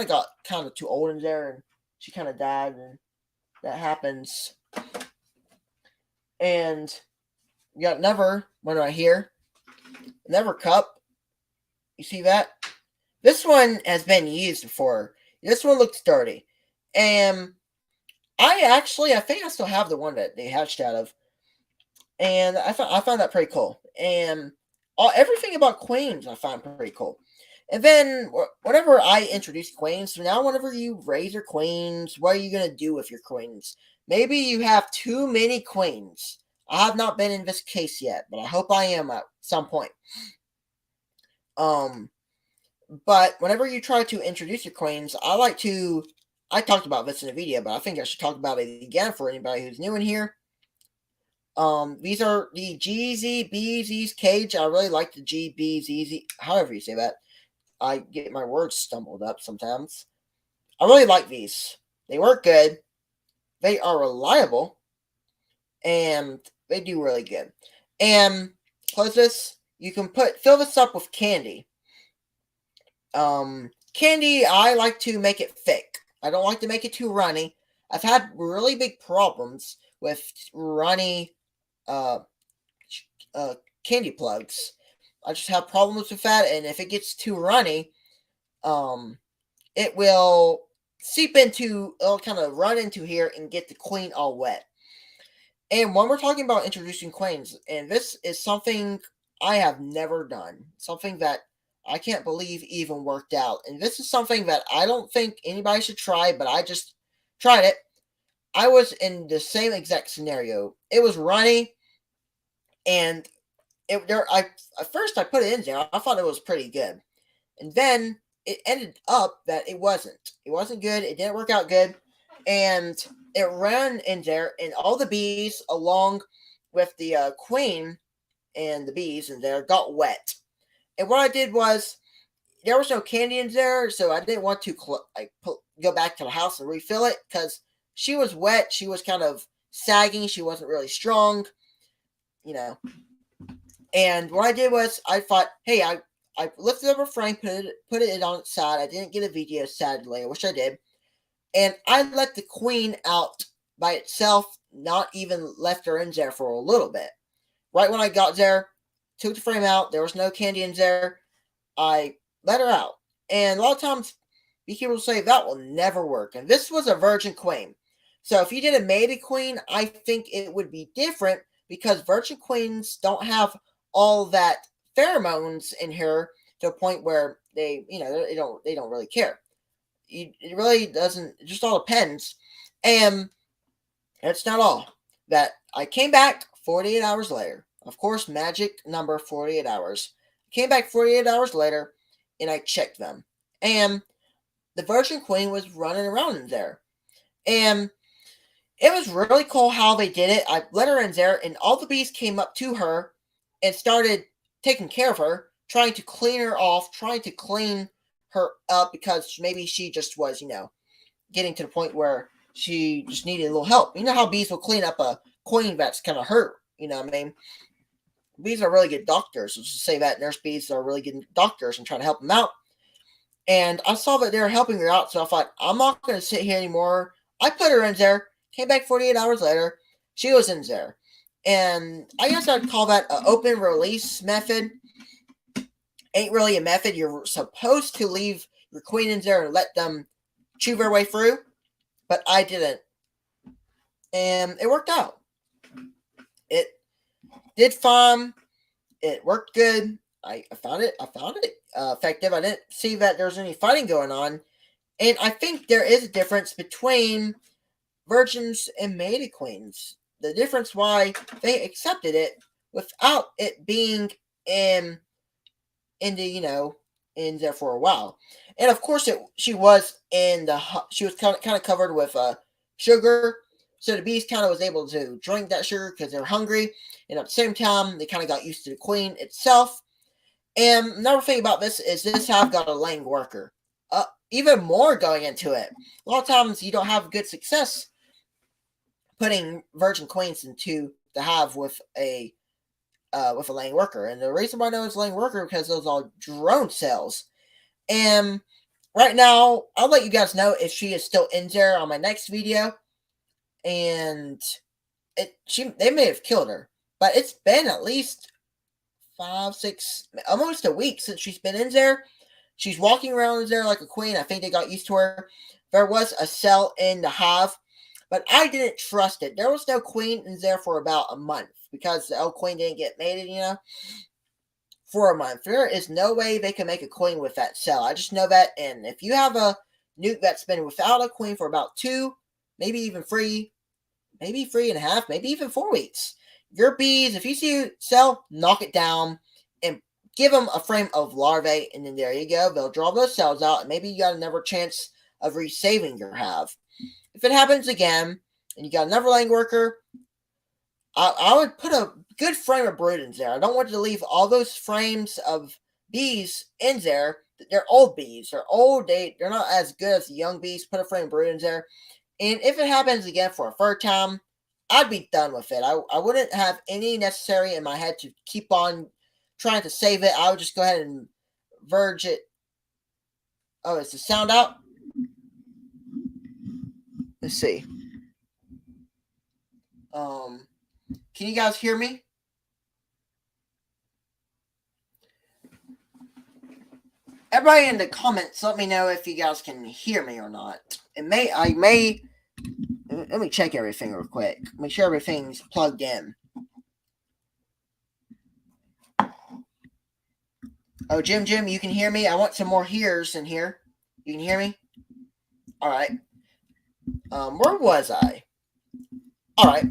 Speaker 1: got too old in there, and she kind of died, and that happens. And we got another one right here. Another cup. You see that? This one has been used before. This one looks dirty. And I think I still have the one that they hatched out of. And I found that pretty cool. And everything about queens I find pretty cool. And then whenever I introduce queens, so now whenever you raise your queens, what are you going to do with your queens? Maybe you have too many queens. I have not been in this case yet, but I hope I am at some point. But whenever you try to introduce your queens, I talked about this in a video, but I think I should talk about it again for anybody who's new in here. These are the GZBZ's cage. I really like the GBZZ, however you say that. I get my words stumbled up sometimes. I really like these. They work good. They are reliable. And they do really good. And close this. You can fill this up with candy. Candy, I like to make it thick. I don't like to make it too runny. I've had really big problems with runny candy plugs. I just have problems with that, and if it gets too runny, it will it'll kind of run into here and get the queen all wet. And when we're talking about introducing queens, and this is something I have never done, something that I can't believe even worked out, and this is something that I don't think anybody should try, but I just tried it. I was in the same exact scenario. It was runny, and at first I put it in there. I thought it was pretty good, and then it ended up that it wasn't. It wasn't good. It didn't work out good, and it ran in there, and all the bees, along with the queen and the bees in there, got wet. And what I did was, there was no candy in there, so I didn't want to go back to the house and refill it, because she was wet. She was kind of sagging. She wasn't really strong, And what I did was, I thought, hey, I lifted up a frame, put it on its side. I didn't get a video, sadly. I wish I did. And I let the queen out by itself, not even left her in there for a little bit. Right when I got there, took the frame out. There was no candy in there. I let her out. And a lot of times, beekeepers will say that will never work. And this was a virgin queen. So if you did a mated queen, I think it would be different because virgin queens don't have all that pheromones in her to a point where they don't really care. It really doesn't. It just all depends. And that's not all. That I came back 48 hours later. Of course, magic number 48 hours. I came back 48 hours later, and I checked them. And the virgin queen was running around in there. And it was really cool how they did it. I let her in there, and all the bees came up to her and started taking care of her, trying to clean her off, trying to clean her up because maybe she just was, getting to the point where she just needed a little help. You know how bees will clean up a queen that's kind of hurt, you know what I mean? Bees are really good doctors. Let's just say that nurse bees are really good doctors and trying to help them out. And I saw that they were helping her out, so I thought, I'm not going to sit here anymore. I put her in there, came back 48 hours later, she was in there. And I guess I'd call that an open release method. Ain't really a method. You're supposed to leave your queen in there and let them chew their way through, but I didn't. And it worked out. It did fine. It worked good. I found it effective. I didn't see that there was any fighting going on. And I think there is a difference between virgins and mated queens. The difference why they accepted it without it being in there for a while. And of course she was kind of covered with sugar. So the bees kind of was able to drink that sugar because they're hungry. And at the same time, they kind of got used to the queen itself. And another thing about this is this hive got a laying worker. Even more going into it. A lot of times you don't have good success putting virgin queens into the hive with a laying worker. And the reason why I know it's a laying worker because those are drone cells. And right now, I'll let you guys know if she is still in there on my next video. And they may have killed her. But it's been at least 5, 6, almost a week since she's been in there. She's walking around in there like a queen. I think they got used to her. There was a cell in the hive, but I didn't trust it. There was no queen in there for about a month because the old queen didn't get mated, for a month. There is no way they can make a queen with that cell. I just know that. And if you have a nuke that's been without a queen for about 2, maybe even 3, maybe 3.5, maybe even 4 weeks, your bees, if you see a cell, knock it down and give them a frame of larvae, and then there you go. They'll draw those cells out, and maybe you got another chance of resaving your hive. If it happens again, and you got another laying worker, I would put a good frame of brood in there. I don't want to leave all those frames of bees in there. They're old bees. They're old. They're not as good as the young bees. Put a frame of brood in there. And if it happens again for a third time, I'd be done with it. I wouldn't have any necessary in my head to keep on trying to save it. I would just go ahead and verge it. Oh, is the sound out? Let's see. Can you guys hear me? Everybody in the comments, let me know if you guys can hear me or not. Let me check everything real quick. Make sure everything's plugged in. Oh, Jim, you can hear me? I want some more hears in here. You can hear me? All right. Where was I? All right.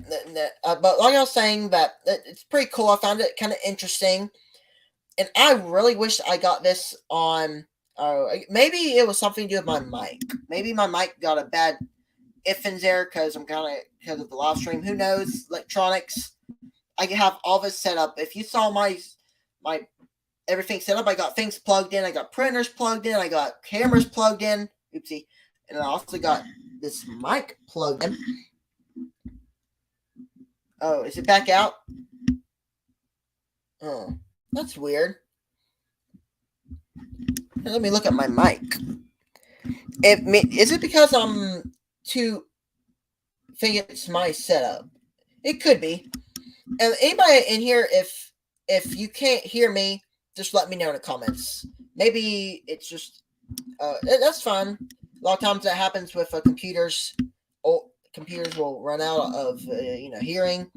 Speaker 1: But like I was saying, that it's pretty cool. I found it kind of interesting. And I really wish I got this on... maybe it was something to do with my mic. Maybe my mic got a bad if in there because of the live stream. Who knows? Electronics. I have all this set up. If you saw my everything set up, I got things plugged in. I got printers plugged in. I got cameras plugged in. Oopsie. And I also got this mic plugged in. Oh, is it back out? Oh, that's weird. Let me look at my mic. Is it because I'm too think it's my setup? It could be. And anybody in here, if you can't hear me, just let me know in the comments. Maybe it's just that's fine. A lot of times that happens with computers. Oh, computers will run out of hearing.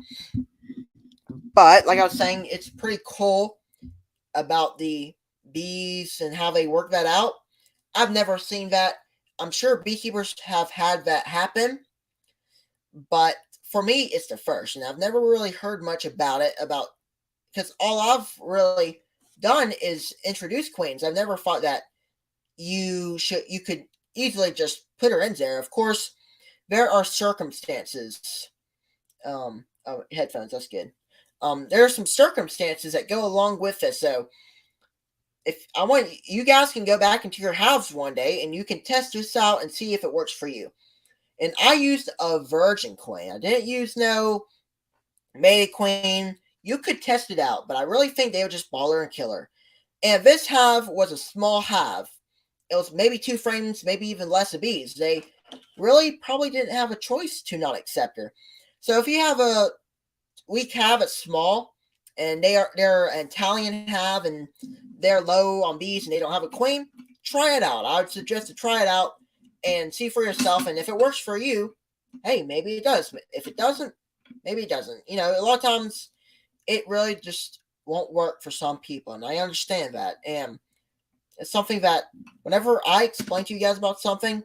Speaker 1: But like I was saying, it's pretty cool about the bees and how they work that out. I've never seen that. I'm sure beekeepers have had that happen, but for me, it's the first, and I've never really heard much about it. Because all I've really done is introduce queens. I've never thought that you could easily just put her in there. Of course, there are circumstances. Oh, headphones. That's good. There are some circumstances that go along with this. So if I want you guys can go back into your house one day and you can test this out and see if it works for you. And I used a virgin queen. I didn't use no mated queen. You could test it out, but I really think they would just ball her and kill her. And this hive was a small hive. It was maybe 2 frames, maybe even less of bees. They really probably didn't have a choice to not accept her. So if you have a weak hive, it's small, and they're an Italian hive, and they're low on bees, and they don't have a queen, try it out. I would suggest to try it out and see for yourself. And if it works for you, hey, maybe it does. If it doesn't, maybe it doesn't. A lot of times it really just won't work for some people, and I understand that. And it's something that whenever I explain to you guys about something,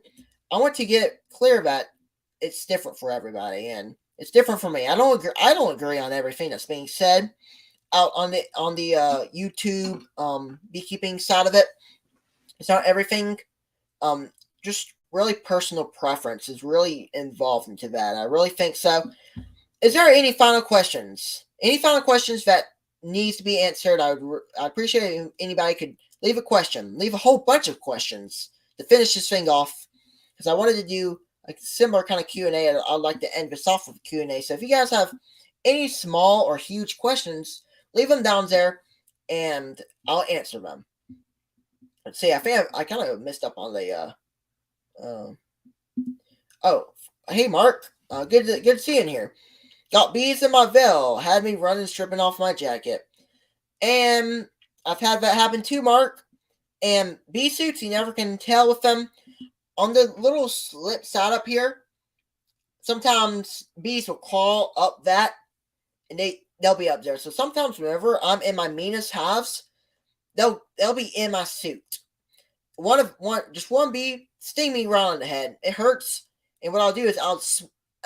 Speaker 1: I want to get it clear that it's different for everybody, and it's different for me. I don't agree on everything that's being said out on the YouTube beekeeping side of it. It's not everything. Just really personal preference is really involved into that. I really think so. Is there any final questions? Any final questions that needs to be answered? I'd appreciate it if anybody could leave a question. Leave a whole bunch of questions to finish this thing off, because I wanted to do a similar kind of Q&A. I'd like to end this off with Q&A. So if you guys have any small or huge questions, leave them down there, and I'll answer them. Let's see. I think I kind of messed up on the. Oh, hey Mark. Good to see you in here. Got bees in my veil. Had me running, stripping off my jacket. And I've had that happen too, Mark. And bee suits, you never can tell with them. On the little slip side up here, sometimes bees will crawl up that, and they'll be up there. So sometimes whenever I'm in my meanest hives, they'll be in my suit. Just one bee sting me right on the head. It hurts, and what I'll do is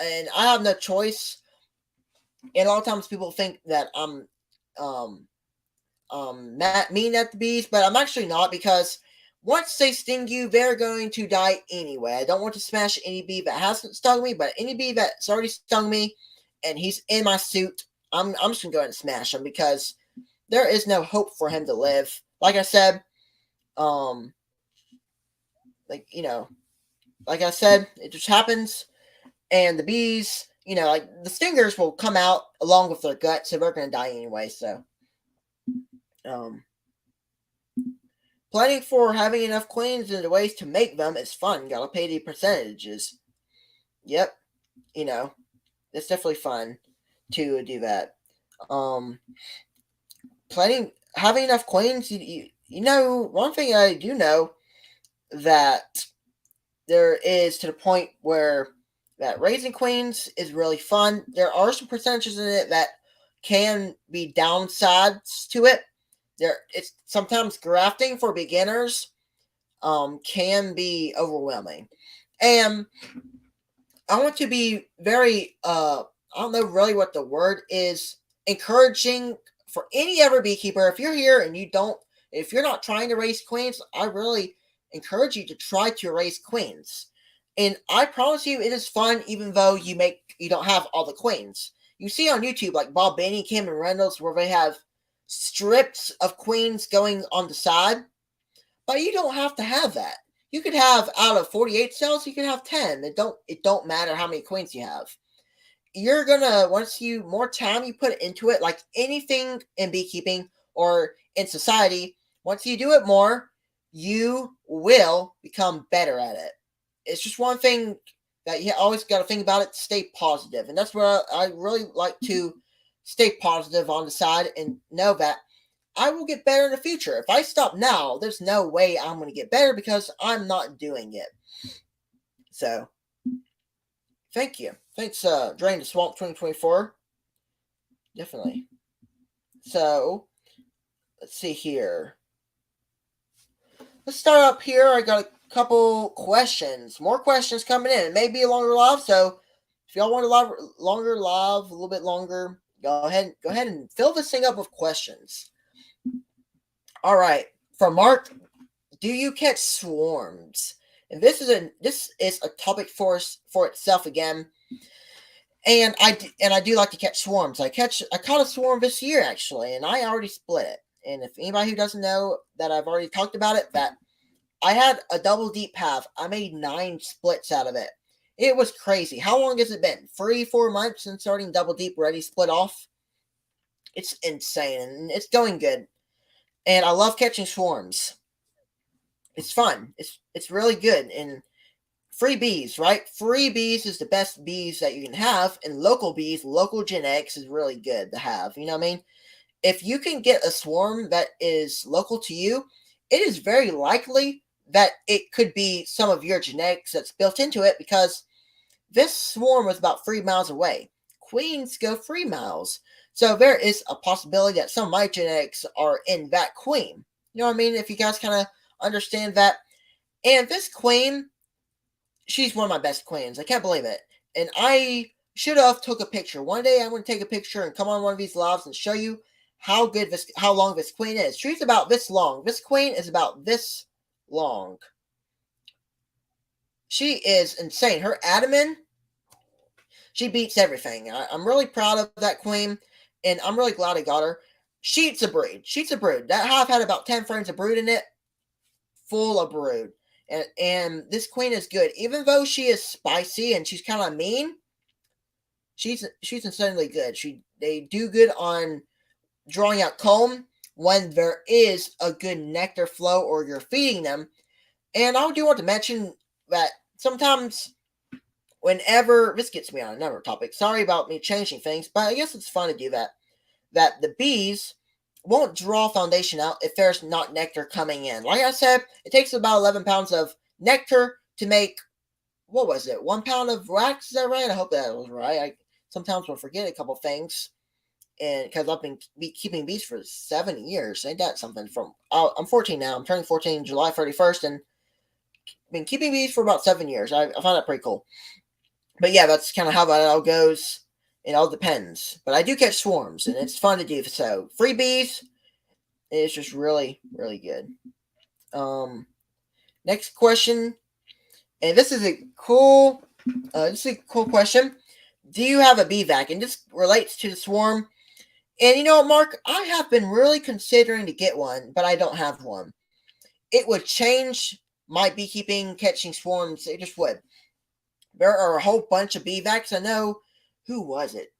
Speaker 1: and I have no choice. And a lot of times people think that I'm mean at the bees, but I'm actually not, because once they sting you, they're going to die anyway. I don't want to smash any bee that hasn't stung me, but any bee that's already stung me and he's in my suit, I'm just gonna go ahead and smash him, because there is no hope for him to live. Like I said, like I said, it just happens, and the bees, like the stingers will come out along with their guts, so they're gonna die anyway. So, planning for having enough queens and the ways to make them is fun. Gotta pay the percentages. Yep, it's definitely fun to do that. Having enough queens. One thing I do know that there is, to the point where that raising queens is really fun. There are some percentages in it that can be downsides to it. It's sometimes grafting for beginners can be overwhelming, and I want to be very I don't know really what the word is, encouraging for any other beekeeper. If you're here and if you're not trying to raise queens, I really encourage you to try to raise queens. And I promise you, it is fun, even though you don't have all the queens. You see on YouTube, like Bob Bainey, Cameron Reynolds, where they have strips of queens going on the side. But you don't have to have that. You could have, out of 48 cells, you could have 10. It don't matter how many queens you have. You're gonna, more time you put into it, like anything in beekeeping or in society, once you do it more, you will become better at it. It's just one thing that you always got to think about it, stay positive. And that's where I really like to stay positive on the side and know that I will get better in the future. If I stop now, there's no way I'm going to get better because I'm not doing it. So, thank you. Thanks, Drain the Swamp 2024. Definitely. So, let's see here. Let's start up here. I got a couple questions. More questions coming in. It may be a longer live, so if y'all want a longer live, a little bit longer, go ahead and fill this thing up with questions. All right. From Mark, do you catch swarms? And this is a topic for itself again. And I do like to catch swarms. I caught a swarm this year actually, and I already split it. And if anybody who doesn't know that I've already talked about it, that I had a double deep path. I made 9 splits out of it. It was crazy. How long has it been? 3-4 months since starting double deep already split off? It's insane, and it's going good. And I love catching swarms. It's fun. It's really good. And free bees, right? Free bees is the best bees that you can have. And local bees, local genetics is really good to have. You know what I mean? If you can get a swarm that is local to you, it is very likely that it could be some of your genetics that's built into it, because this swarm was about 3 miles away. Queens go 3 miles. So there is a possibility that some of my genetics are in that queen. You know what I mean? If you guys kind of understand that. And this queen, she's one of my best queens. I can't believe it. And I should have took a picture. One day I'm going to take a picture and come on one of these lives and show you how long this queen is. She's about this long. This queen is about this long. She is insane. Her abdomen, she beats everything. I'm really proud of that queen, and I'm really glad I got her. Sheets of brood. Sheets of brood. That hive had about 10 frames of brood in it. Full of brood. And this queen is good. Even though she is spicy and she's kind of mean, she's insanely good. They do good on drawing out comb when there is a good nectar flow or you're feeding them. And I do want to mention that sometimes whenever, this gets me on another topic, sorry about me changing things, but I guess it's fun to do that the bees won't draw foundation out if there's not nectar coming in. Like I said, it takes about 11 pounds of nectar to make, what was it, 1 pound of wax? Is that right? I hope that was right. I sometimes will forget a couple things, and because I've been keeping bees for 7 years. Ain't that something? I'm 14 now. I'm turning 14 July 31st, and been keeping bees for about 7 years. I find that pretty cool. But yeah, that's kind of how that all goes. It all depends. But I do catch swarms, and it's fun to do. So free bees is just really, really good. Next question, and this is a cool question. Do you have a bee vac? And this relates to the swarm. And you know what, Mark? I have been really considering to get one, but I don't have one. It would change my beekeeping, catching swarms. It just would. There are a whole bunch of bee vacs. I know, who was it?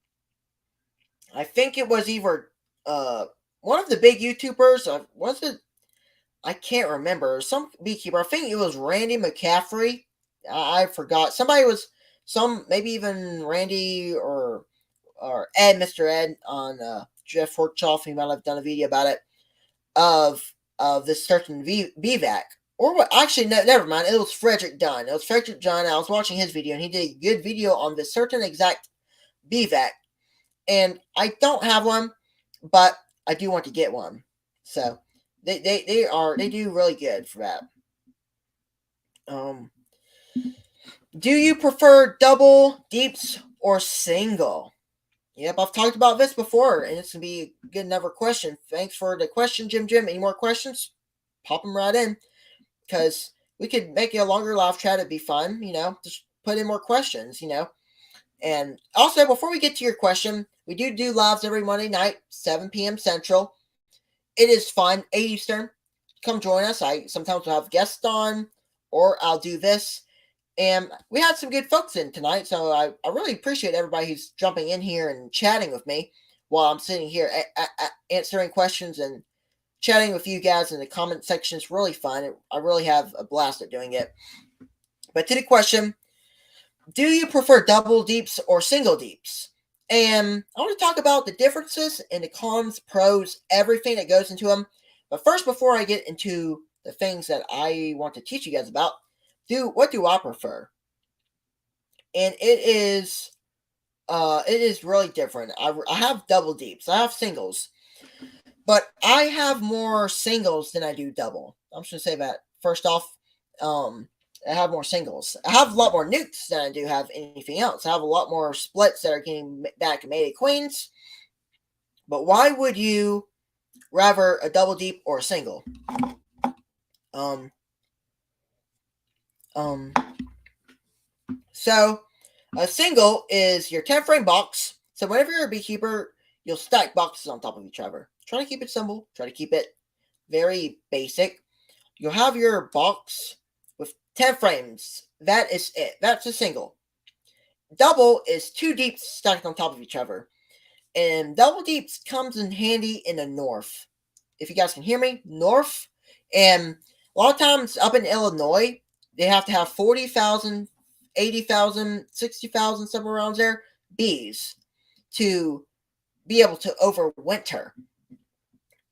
Speaker 1: I think it was either one of the big YouTubers. Was it? I can't remember. Some beekeeper. I think it was Randy McCaffrey. I forgot. Somebody was maybe even Randy or Ed, Mr. Ed on Jeff Workchoff. He might have done a video about it of this certain BVAC. Or what? Actually, no, never mind. It was Frederick Dunn. I was watching his video, and he did a good video on this certain exact BVAC. And I don't have one, but I do want to get one. So they do really good for that. Do you prefer double, deeps, or single? Yep, I've talked about this before, and it's going to be a good another question. Thanks for the question, Jim. Any more questions? Pop them right in, because we could make it a longer live chat. It'd be fun, just put in more questions, And also, before we get to your question, we do lives every Monday night, 7 p.m. Central. It is fun, 8 Eastern. Come join us. I sometimes will have guests on, or I'll do this. And we had some good folks in tonight, so I really appreciate everybody who's jumping in here and chatting with me while I'm sitting here answering questions and chatting with you guys in the comment section is really fun. I really have a blast at doing it. But to the question, do you prefer double deeps or single deeps? And I want to talk about the differences and the cons, pros, everything that goes into them. But first, before I get into the things that I want to teach you guys about, what do I prefer? And it is really different. I have double deeps. I have singles, but I have more singles than I do double. I'm just gonna say that first off. I have more singles. I have a lot more nukes than I do have anything else. I have a lot more splits that are getting back mated queens. But why would you rather a double deep or a single? So a single is your 10 frame box. So whenever you're a beekeeper, you'll stack boxes on top of each other. Try to keep it simple. Try to keep it very basic. You'll have your box with 10 frames. That is it. That's a single. Double is 2 deeps stacked on top of each other. And double deeps comes in handy in the north. If you guys can hear me, north. And a lot of times up in Illinois, they have to have 40,000, 80,000, 60,000, somewhere around there, bees to be able to overwinter.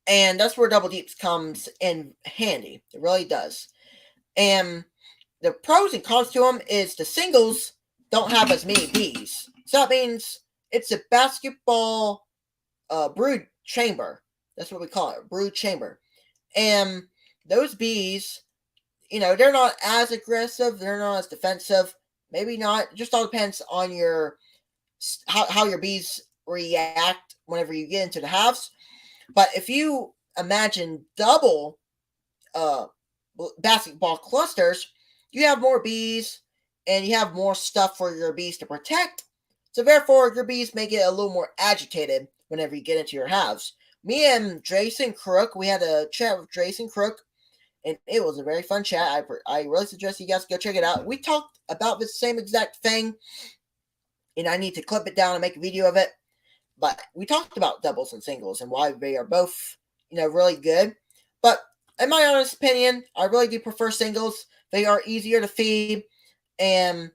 Speaker 1: And that's where double deeps comes in handy. It really does. And the pros and cons to them is the singles don't have as many bees. So that means it's a basketball brood chamber. That's what we call it, brood chamber. And those bees, they're not as aggressive. They're not as defensive. Maybe not. It just all depends on how your bees react whenever you get into the hives. But if you imagine double basketball clusters, you have more bees and you have more stuff for your bees to protect. So therefore, your bees may get a little more agitated whenever you get into your hives. Me and Jason Crook, we had a chat with Jason Crook, and it was a very fun chat. I really suggest you guys go check it out. We talked about the same exact thing, and I need to clip it down and make a video of it. But we talked about doubles and singles and why they are both, really good. But in my honest opinion, I really do prefer singles. They are easier to feed, and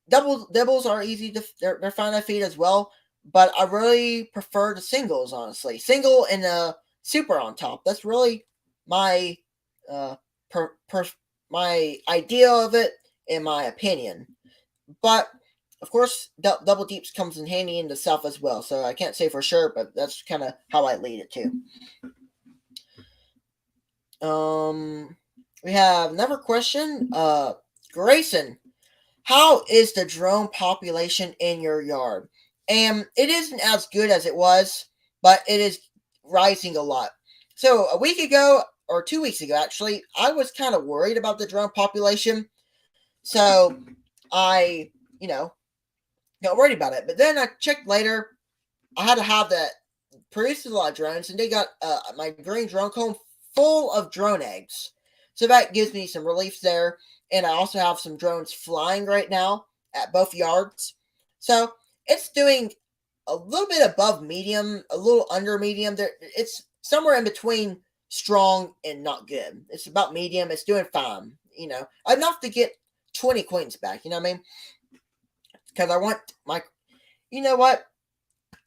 Speaker 1: doubles are easy to they're fine to feed as well. But I really prefer the singles, honestly. Single and a super on top. That's really my my idea of it, in my opinion. But of course, double deeps comes in handy in the south as well. So I can't say for sure, but that's kind of how I lead it too. We have another question. Grayson, how is the drone population in your yard? And it isn't as good as it was, but it is rising a lot. So a week ago, or 2 weeks ago actually, I was kind of worried about the drone population. So I, got worried about it. But then I checked later. I had to have that produces a lot of drones, and they got my green drone comb full of drone eggs. So that gives me some relief there. And I also have some drones flying right now at both yards. So it's doing a little bit above medium, a little under medium. It's somewhere in between strong and not good. It's about medium. It's doing fine. Enough to get 20 queens back. You know what I mean? Because I want my... You know what?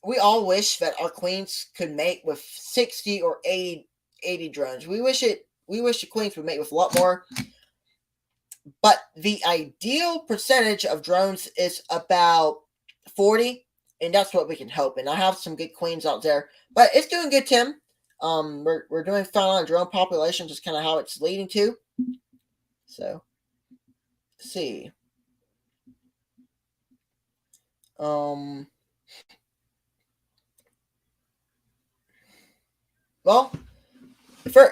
Speaker 1: We all wish that our queens could mate with 60 or 80 drones. We wish the queens would mate with a lot more. But the ideal percentage of drones is about 40, and that's what we can hope. And I have some good queens out there, but it's doing good, Tim. We're doing fine on drone population, just kind of how it's leading to. So, let's see. Well, we're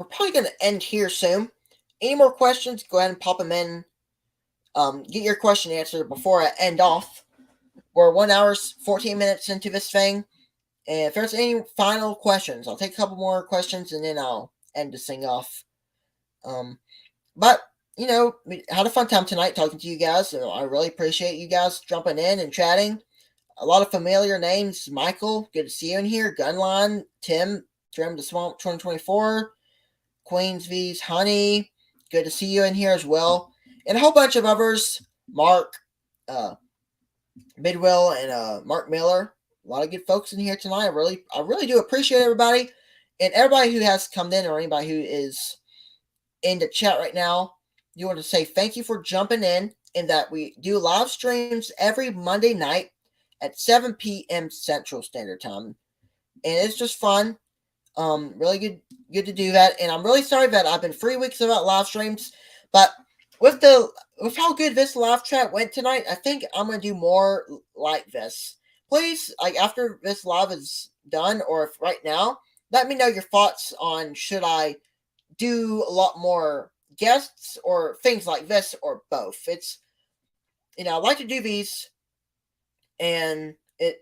Speaker 1: probably going to end here soon. Any more questions, go ahead and pop them in. Get your question answered before I end off. We're 1 hour, 14 minutes into this thing. And if there's any final questions, I'll take a couple more questions and then I'll end this thing off. But, we had a fun time tonight talking to you guys. So I really appreciate you guys jumping in and chatting. A lot of familiar names. Michael, good to see you in here. Gunline, Tim, Trim the Swamp 2024, Queens V's Honey. Good to see you in here as well. And a whole bunch of others. Mark, Bidwell, and Mark Miller. A lot of good folks in here tonight. I really do appreciate everybody. And everybody who has come in or anybody who is in the chat right now. You want to say thank you for jumping in, and that we do live streams every Monday night at 7 p.m. Central Standard Time. And it's just fun. Really good to do that. And I'm really sorry that I've been 3 weeks without live streams, but with how good this live chat went tonight, I think I'm gonna do more like this. Please, like after this live is done, or if right now, let me know your thoughts on should I do a lot more guests or things like this, or both. It's, I like to do these, and it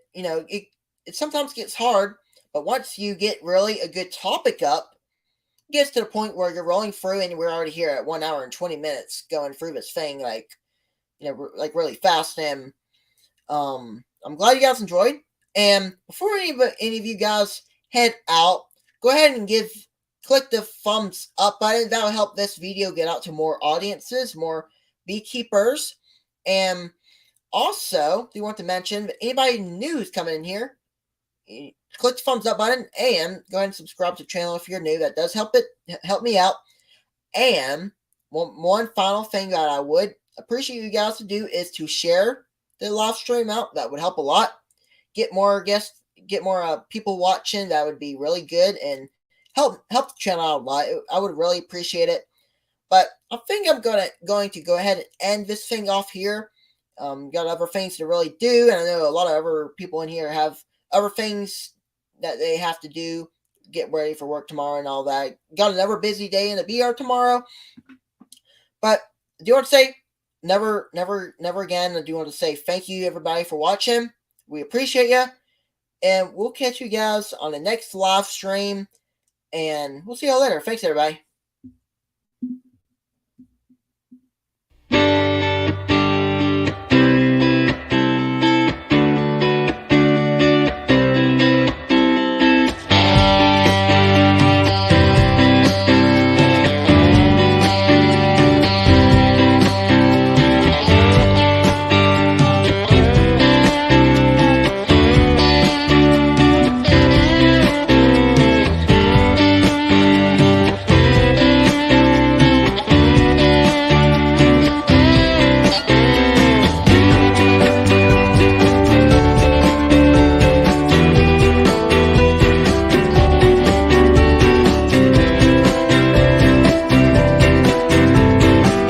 Speaker 1: sometimes gets hard, but once you get really a good topic up, it gets to the point where you're rolling through, and we're already here at 1 hour and 20 minutes going through this thing, like really fast. And I'm glad you guys enjoyed. And before any of you guys head out, go ahead and click the thumbs up button. That'll help this video get out to more audiences, more beekeepers. And also, do you want to mention anybody new who's coming in here? Click the thumbs up button and go ahead and subscribe to the channel if you're new. That does help me out. And one final thing that I would appreciate you guys to do is to share the live stream out. That would help a lot. Get more guests, get more people watching. That would be really good and help the channel out a lot. I would really appreciate it. But I think I'm going to go ahead and end this thing off here. Got other things to really do, and I know a lot of other people in here have other things that they have to do, get ready for work tomorrow and all that. Got another busy day in the BR tomorrow. But I do want to say, never again. I do want to say thank you, everybody, for watching. We appreciate you. And we'll catch you guys on the next live stream. And we'll see y'all later. Thanks, everybody.